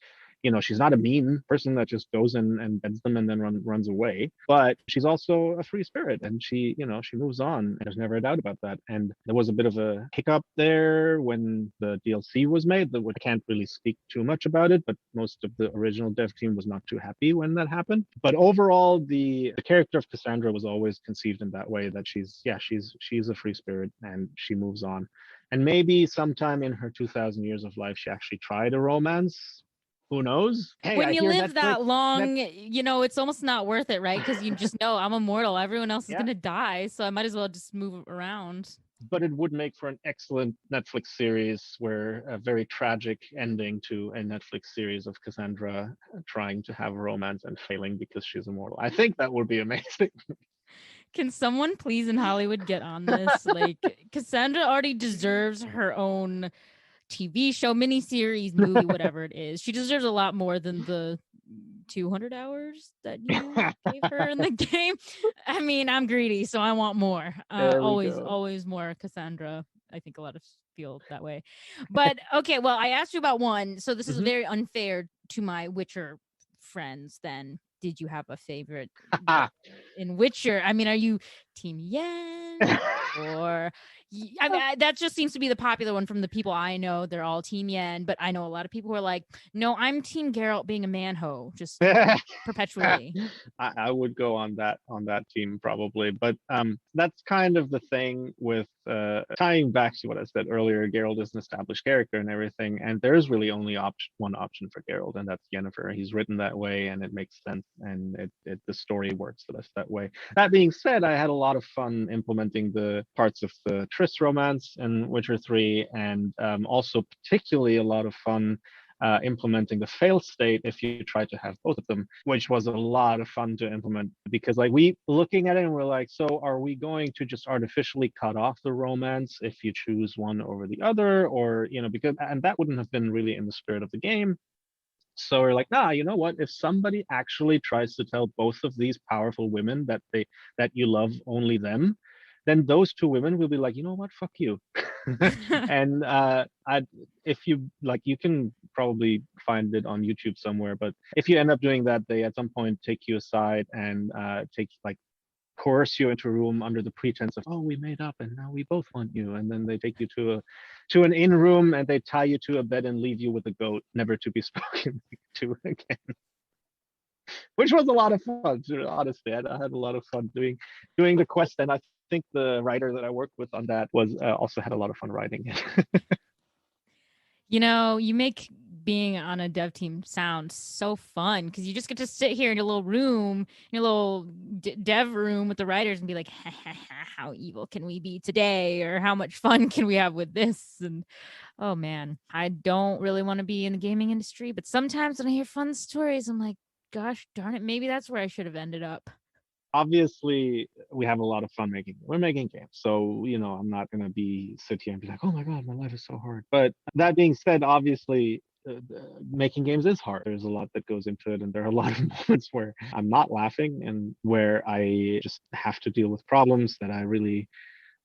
not a mean person that just goes in and beds them and then runs away. But she's also a free spirit, and she moves on. There's never a doubt about that. And there was a bit of a hiccup there when the DLC was made. That I can't really speak too much about it, but most of the original dev team was not too happy when that happened. But overall, the character of Cassandra was always conceived in that way, that she's a free spirit and she moves on. And maybe sometime in her 2,000 years of life, she actually tried a romance. Who knows? Hey, when you live Netflix, that long, it's almost not worth it, right? Because you just know I'm immortal. Everyone else is going to die. So I might as well just move around. But it would make for an excellent Netflix series, where a very tragic ending to a Netflix series of Cassandra trying to have a romance and failing because she's immortal. I think that would be amazing. Can someone please in Hollywood get on this? Like, Cassandra already deserves her own TV show, miniseries, movie, whatever it is. She deserves a lot more than the 200 hours that you gave her in the game. I mean, I'm greedy, so I want more. Always more Cassandra. I think a lot of feel that way. But okay, well, I asked you about one, so this is very unfair to my Witcher friends then. Did you have a favorite in Witcher? I mean, are you Team Yen or I mean, that just seems to be the popular one from the people I know. They're all Team Yen, but I know a lot of people who are like, no, I'm Team Geralt being a manho, just perpetually. I would go on that team probably, but that's kind of the thing with tying back to what I said earlier. Geralt is an established character and everything, and there is really only one option for Geralt, and that's Yennefer. He's written that way, and it makes sense, and the story works for us that way. That being said, I had a lot of fun implementing the parts of the Triss romance in Witcher 3, and also particularly a lot of fun implementing the fail state if you try to have both of them, which was a lot of fun to implement, because like we looking at it and we're like, so are we going to just artificially cut off the romance if you choose one over the other, or because and that wouldn't have been really in the spirit of the game. So we're like, nah, you know what? If somebody actually tries to tell both of these powerful women that you love only them, then those two women will be like, you know what? Fuck you. And if you like, you can probably find it on YouTube somewhere. But if you end up doing that, they at some point take you aside and take like coerce you into a room under the pretense of, oh, we made up and now we both want you, and then they take you to an inn room and they tie you to a bed and leave you with a goat, never to be spoken to again. Which was a lot of fun. Honestly, I had a lot of fun doing the quest, and I think the writer that I worked with on that was also had a lot of fun writing it. You make being on a dev team sound so fun because you just get to sit here in your little room, your little dev room with the writers and be like, ha, ha, ha, how evil can we be today? Or how much fun can we have with this? And oh man, I don't really want to be in the gaming industry, but sometimes when I hear fun stories, I'm like, gosh darn it, maybe that's where I should have ended up. Obviously, we have a lot of fun we're making games, so I'm not going to sit here and be like, oh my god, my life is so hard. But that being said, obviously making games is hard. There's a lot that goes into it, and there are a lot of moments where I'm not laughing and where I just have to deal with problems that I really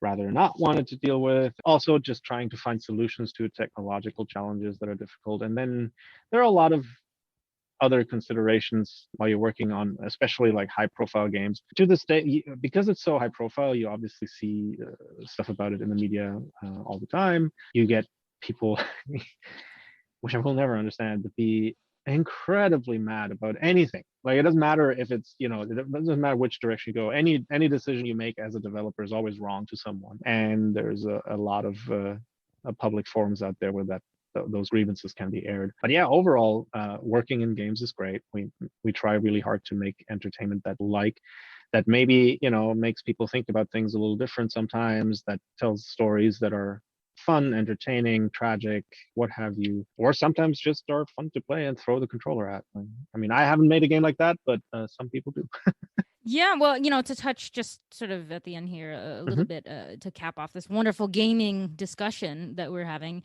rather not wanted to deal with. Also, just trying to find solutions to technological challenges that are difficult. And then there are a lot of other considerations while you're working on, especially like high profile games. To this day, because it's so high profile, you obviously see stuff about it in the media all the time. You get people, which I will never understand, to be incredibly mad about anything. Like, it doesn't matter if it's, it doesn't matter which direction you go. Any decision you make as a developer is always wrong to someone. And there's a lot of public forums out there where those grievances can be aired. But yeah, overall, working in games is great. We try really hard to make entertainment that maybe makes people think about things a little different sometimes, that tells stories that are fun, entertaining, tragic, what have you, or sometimes just are fun to play and throw the controller at. I mean, I haven't made a game like that, but some people do. Yeah, well, to touch just sort of at the end here a little bit to cap off this wonderful gaming discussion that we're having,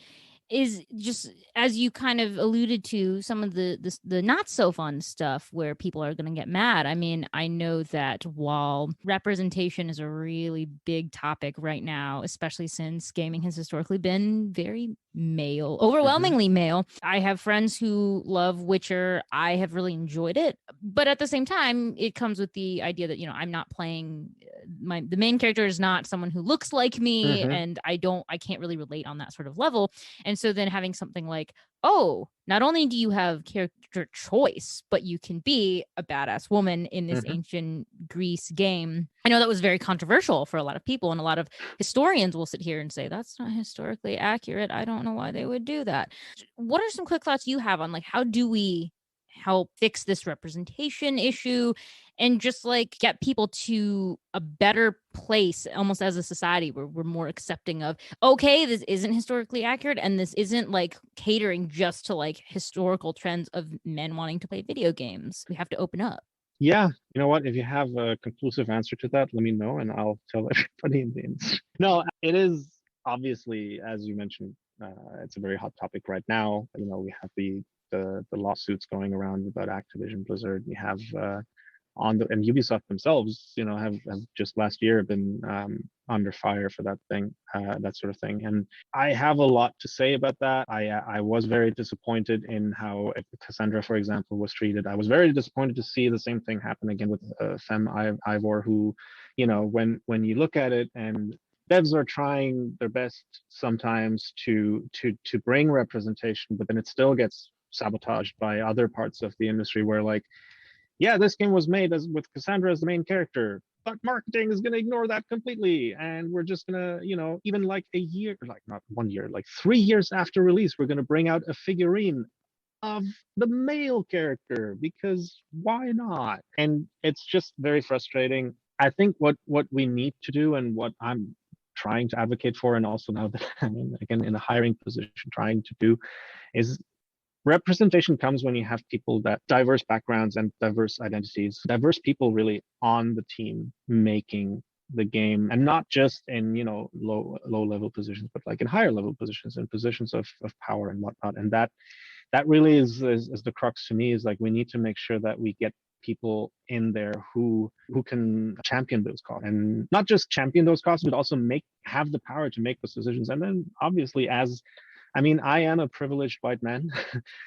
is just as you kind of alluded to some of the not so fun stuff where people are going to get mad. I mean, I know that while representation is a really big topic right now, especially since gaming has historically been very male, overwhelmingly male. I have friends who love Witcher. I have really enjoyed it, but at the same time, it comes with the idea that I'm not playing the main character is not someone who looks like me, and I can't really relate on that sort of level. And so then having something like, oh, not only do you have character choice, but you can be a badass woman in this ancient Greece game. I know that was very controversial for a lot of people, and a lot of historians will sit here and say that's not historically accurate. I don't know why they would do that. What are some quick thoughts you have on how do we help fix this representation issue and just get people to a better place almost as a society where we're more accepting of, okay, this isn't historically accurate and this isn't catering just to historical trends of men wanting to play video games. We have to open up. Yeah, you know what? If you have a conclusive answer to that, let me know and I'll tell everybody in the industry. No, it is obviously, as you mentioned, it's a very hot topic right now. We have the lawsuits going around about Activision Blizzard. We have and Ubisoft themselves, have just last year been under fire for that sort of thing. And I have a lot to say about that. I was very disappointed in how Cassandra, for example, was treated. I was very disappointed to see the same thing happen again with Femme Ivor, who, when you look at it, and devs are trying their best sometimes to bring representation, but then it still gets sabotaged by other parts of the industry where yeah, this game was made with Cassandra as the main character, but marketing is going to ignore that completely. And we're just going to, even a year, not 1 year, 3 years after release, we're going to bring out a figurine of the male character because why not? And it's just very frustrating. I think what we need to do, and what I'm trying to advocate for, and also now that I'm again in a hiring position trying to do, is representation comes when you have people that diverse backgrounds and diverse identities, diverse people really on the team making the game, and not just in low level positions, but in higher level positions and positions of power and whatnot. And that that really is the crux to me, is like, we need to make sure that we get people in there who can champion those causes, and not just champion those causes, but also have the power to make those decisions. And then obviously, I am a privileged white man,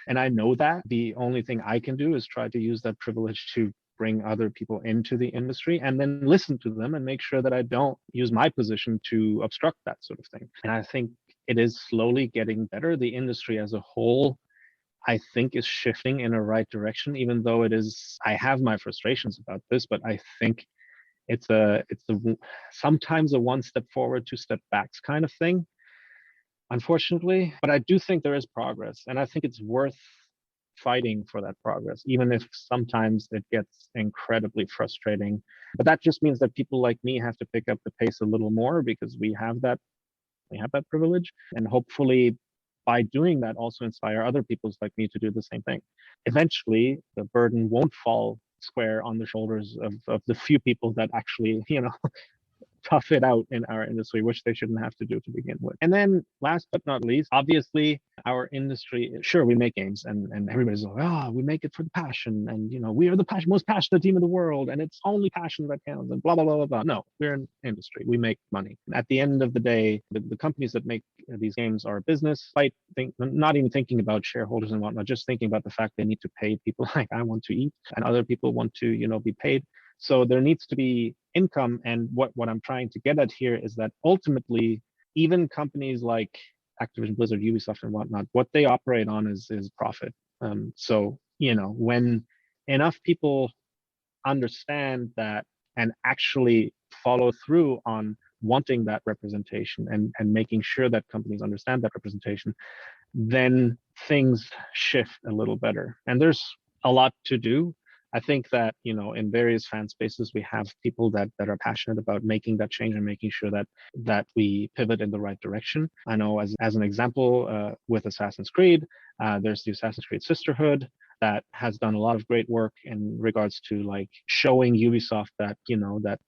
and I know that the only thing I can do is try to use that privilege to bring other people into the industry, and then listen to them and make sure that I don't use my position to obstruct that sort of thing. And I think it is slowly getting better. The industry as a whole, I think, is shifting in a right direction, even though I have my frustrations about this, but I think it's sometimes a one step forward, two step backs kind of thing, unfortunately. But I do think there is progress, and I think it's worth fighting for that progress, even if sometimes it gets incredibly frustrating. But that just means that people like me have to pick up the pace a little more, because we have that privilege, and hopefully by doing that also inspire other people like me to do the same thing. Eventually the burden won't fall square on the shoulders of the few people that actually tough it out in our industry, which they shouldn't have to do to begin with. And then last but not least, obviously our industry, sure, we make games, and everybody's like, we make it for the passion, and we are the most passionate team in the world, and it's only passion that counts, and blah blah blah blah blah. No, we're an industry, we make money. At the end of the day, the companies that make these games are a business, not even thinking about shareholders and whatnot, just thinking about the fact they need to pay people. Like, I want to eat, and other people want to be paid. So there needs to be income. And what I'm trying to get at here is that ultimately, even companies like Activision, Blizzard, Ubisoft, and whatnot, what they operate on is profit. So when enough people understand that and actually follow through on wanting that representation, and making sure that companies understand that representation, then things shift a little better. And there's a lot to do. I think that, in various fan spaces, we have people that are passionate about making that change and making sure that we pivot in the right direction. I know, as an example, with Assassin's Creed, there's the Assassin's Creed Sisterhood that has done a lot of great work in regards to like showing Ubisoft that,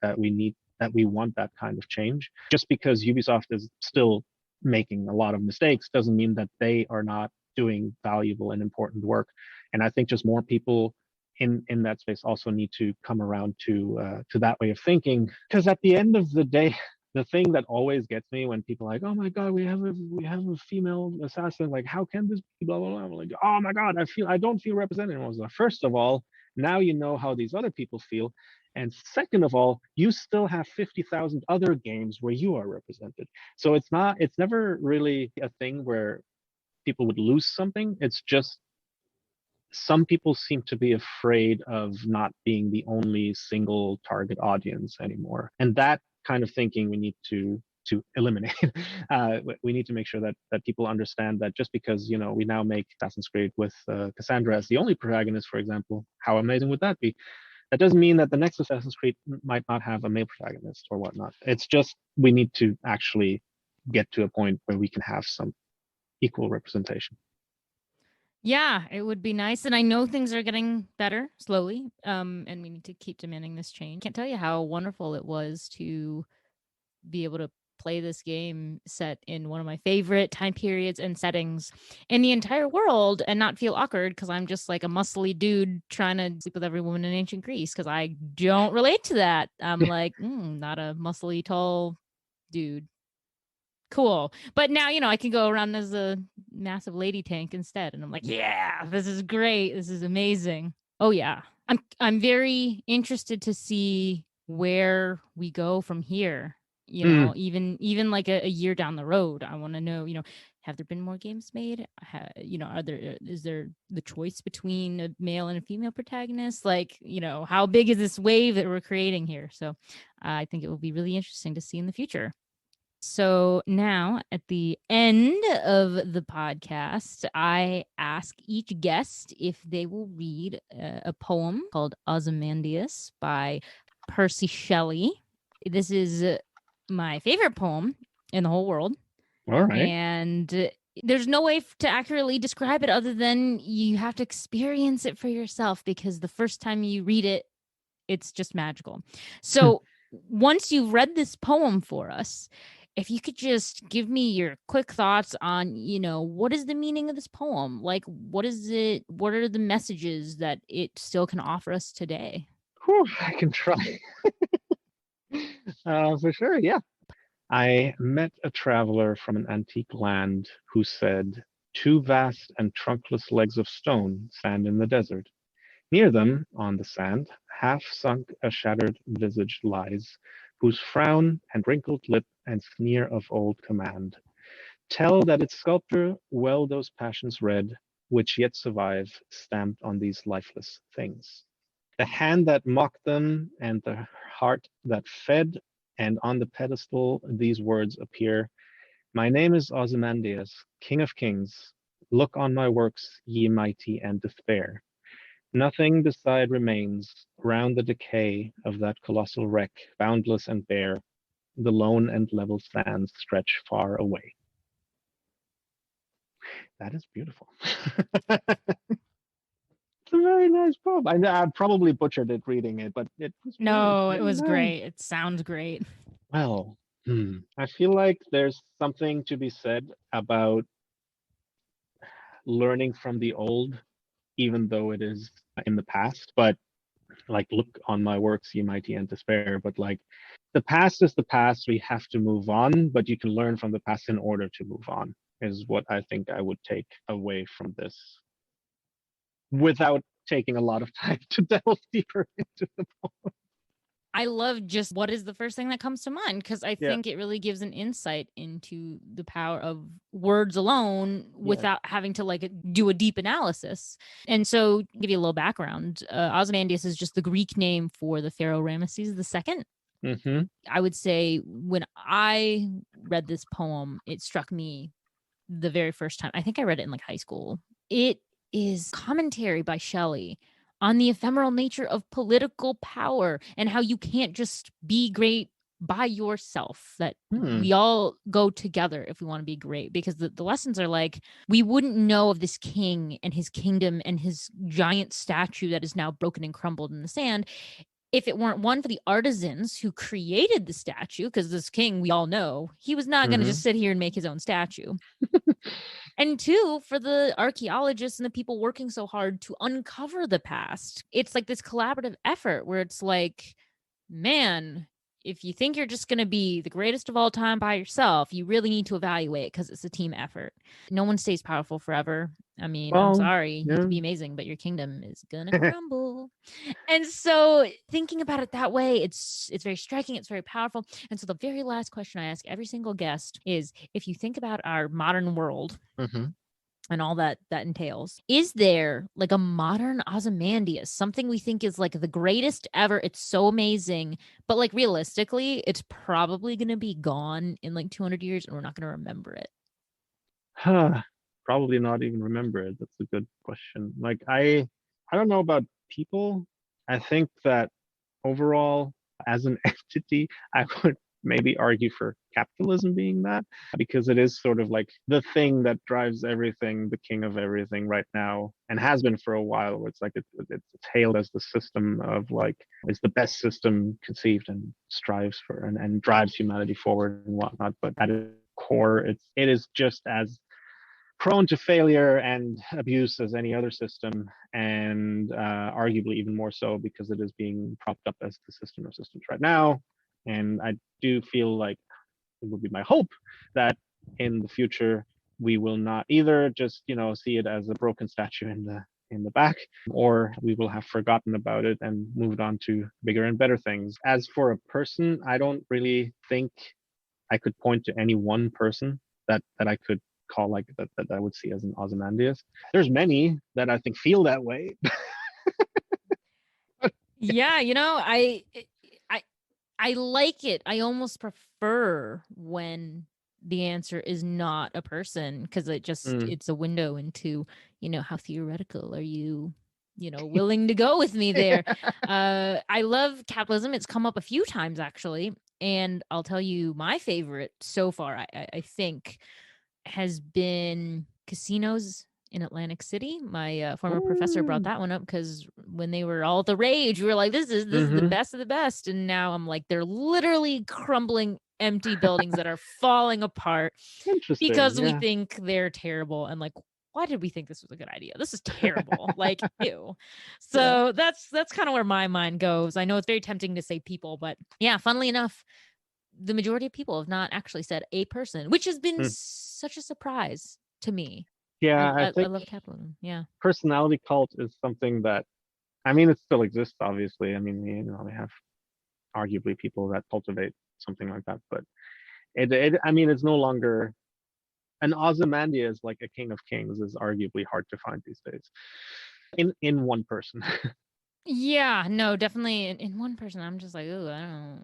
that we want that kind of change. Just because Ubisoft is still making a lot of mistakes doesn't mean that they are not doing valuable and important work. And I think just more people in that space also need to come around to that way of thinking, because at the end of the day, the thing that always gets me when people are like, oh my god, we have a female assassin, like, how can this be, blah blah blah. I'm like, oh my god, I don't feel represented. I was like, first of all, now you know how these other people feel, and second of all, you still have 50,000 other games where you are represented. So it's never really a thing where people would lose something. It's just some people seem to be afraid of not being the only single target audience anymore. And that kind of thinking we need to eliminate. We need to make sure that people understand that just because, we now make Assassin's Creed with Cassandra as the only protagonist, for example, how amazing would that be? That doesn't mean that the next Assassin's Creed might not have a male protagonist or whatnot. It's just, we need to actually get to a point where we can have some equal representation. Yeah, it would be nice. And I know things are getting better slowly. And we need to keep demanding this change. Can't tell you how wonderful it was to be able to play this game set in one of my favorite time periods and settings in the entire world and not feel awkward because I'm just like a muscly dude trying to sleep with every woman in ancient Greece, because I don't relate to that. I'm like, not a muscly, tall dude. Cool. But now, I can go around as a massive lady tank instead. And I'm like, yeah, this is great. This is amazing. Oh yeah. I'm very interested to see where we go from here. Even like a year down the road, I want to know, have there been more games made? Is there the choice between a male and a female protagonist? Like, how big is this wave that we're creating here? So I think it will be really interesting to see in the future. So now at the end of the podcast, I ask each guest if they will read a poem called Ozymandias by Percy Shelley. This is my favorite poem in the whole world. All right. And there's no way to accurately describe it other than you have to experience it for yourself, because the first time you read it, it's just magical. So once you've read this poem for us, if you could just give me your quick thoughts on, what is the meaning of this poem? Like, what is it? What are the messages that it still can offer us today? Whew, I can try. For sure, yeah. I met a traveler from an antique land who said, "Two vast and trunkless legs of stone stand in the desert. Near them, on the sand, half sunk a shattered visage lies, whose frown and wrinkled lip and sneer of old command tell that its sculptor well those passions read, which yet survive, stamped on these lifeless things. The hand that mocked them and the heart that fed, and on the pedestal these words appear: My name is Ozymandias, King of Kings. Look on my works, ye mighty, and despair. Nothing beside remains round the decay of that colossal wreck, boundless and bare. The lone and level sands stretch far away." That is beautiful. It's a very nice poem. I probably butchered it reading it, but it was No, it very was nice. great. It sounds great. Well, I feel like there's something to be said about learning from the old, even though it is in the past. But like, look on my works, ye mighty, and despair. But like, the past is the past. We have to move on, but you can learn from the past in order to move on, is what I think I would take away from this, without taking a lot of time to delve deeper into the poem. I love just what is the first thing that comes to mind, because I Yeah. think it really gives an insight into the power of words alone without having to like do a deep analysis. And so, give you a little background. Ozymandias is just the Greek name for the pharaoh Ramesses II. Mm-hmm. I would say when I read this poem, it struck me the very first time. I think I read it in like high school. It is commentary by Shelley on the ephemeral nature of political power and how you can't just be great by yourself, that we all go together if we want to be great. Because the lessons are like, we wouldn't know of this king and his kingdom and his giant statue that is now broken and crumbled in the sand if it weren't, one, for the artisans who created the statue, because this king, we all know, he was not going to just sit here and make his own statue. And two, for the archaeologists and the people working so hard to uncover the past. It's like this collaborative effort where it's like, man, if you think you're just going to be the greatest of all time by yourself, you really need to evaluate, because it's a team effort. No one stays powerful forever. I mean, I'm sorry, you can be amazing, but your kingdom is going to crumble. And so thinking about it that way, it's very striking. It's very powerful. And so the very last question I ask every single guest is, if you think about our modern world, and all that entails, is there like a modern Ozymandias, something we think is like the greatest ever? It's so amazing, but like realistically, it's probably going to be gone in like 200 years and we're not going to remember it. Probably not even remember it. That's a good question. Like, I don't know about people. I think that overall, as an entity, I would maybe argue for capitalism being that, because it is sort of like the thing that drives everything, the king of everything right now, and has been for a while. It's like it's hailed as the system of like, it's the best system conceived and strives for and drives humanity forward and whatnot. But at its core, it is just as prone to failure and abuse as any other system, and arguably even more so because it is being propped up as the system of systems right now. And I do feel like it would be my hope that in the future we will not either just see it as a broken statue in the back, or we will have forgotten about it and moved on to bigger and better things. As for a person, I don't really think I could point to any one person that I could call like that I would see as an Ozymandias. There's many that I think feel that way. Yeah, I like it. I almost prefer when the answer is not a person, because it just it's a window into, how theoretical are you, willing to go with me there. I love capitalism. It's come up a few times actually, and I'll tell you my favorite so far, I think, has been casinos in Atlantic City. My former professor brought that one up because when they were all the rage, we were like, this is the best of the best. And now I'm like, they're literally crumbling empty buildings that are falling apart Interesting. because we Yeah. think they're terrible. And like, why did we think this was a good idea? This is terrible. Like, ew. So that's kind of where my mind goes. I know it's very tempting to say people, but yeah, funnily enough, the majority of people have not actually said a person, which has been such a surprise to me. Yeah, I I think love capitalism. Yeah. personality cult is something that, I mean, it still exists, obviously. I mean, we have arguably people that cultivate something like that, but I mean, it's no longer, an Ozymandias like a king of kings is arguably hard to find these days in one person. Yeah, no, definitely in one person. I'm just like, oh,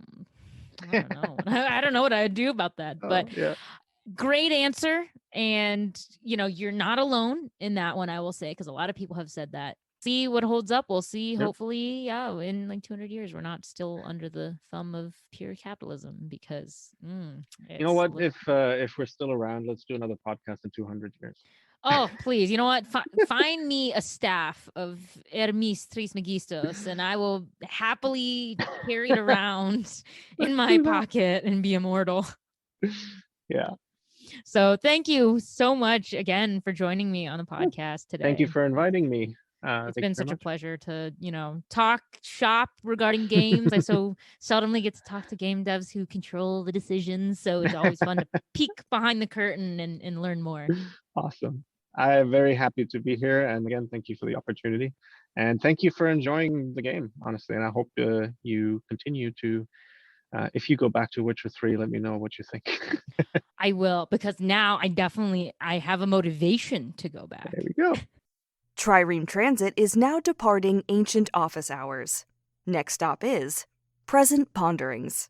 I don't know. I don't know what I'd do about that. But Yeah. great answer. And, you're not alone in that one, I will say, because a lot of people have said that. See what holds up. We'll see. Yep. Hopefully, yeah, in like 200 years, we're not still under the thumb of pure capitalism because You know what? If we're still around, let's do another podcast in 200 years. Oh, please. You know what? Find me a staff of Hermes Trismegistus and I will happily carry it around in my pocket and be immortal. Yeah. So thank you so much again for joining me on the podcast today. Thank you for inviting me. It's been such a pleasure to, talk shop regarding games. I so seldomly get to talk to game devs who control the decisions. So it's always fun to peek behind the curtain and learn more. Awesome. I'm very happy to be here. And again, thank you for the opportunity. And thank you for enjoying the game, honestly. And I hope you continue to, if you go back to Witcher 3, let me know what you think. I will, because now I have a motivation to go back. There we go. Trireme Transit is now departing ancient office hours. Next stop is Present Ponderings.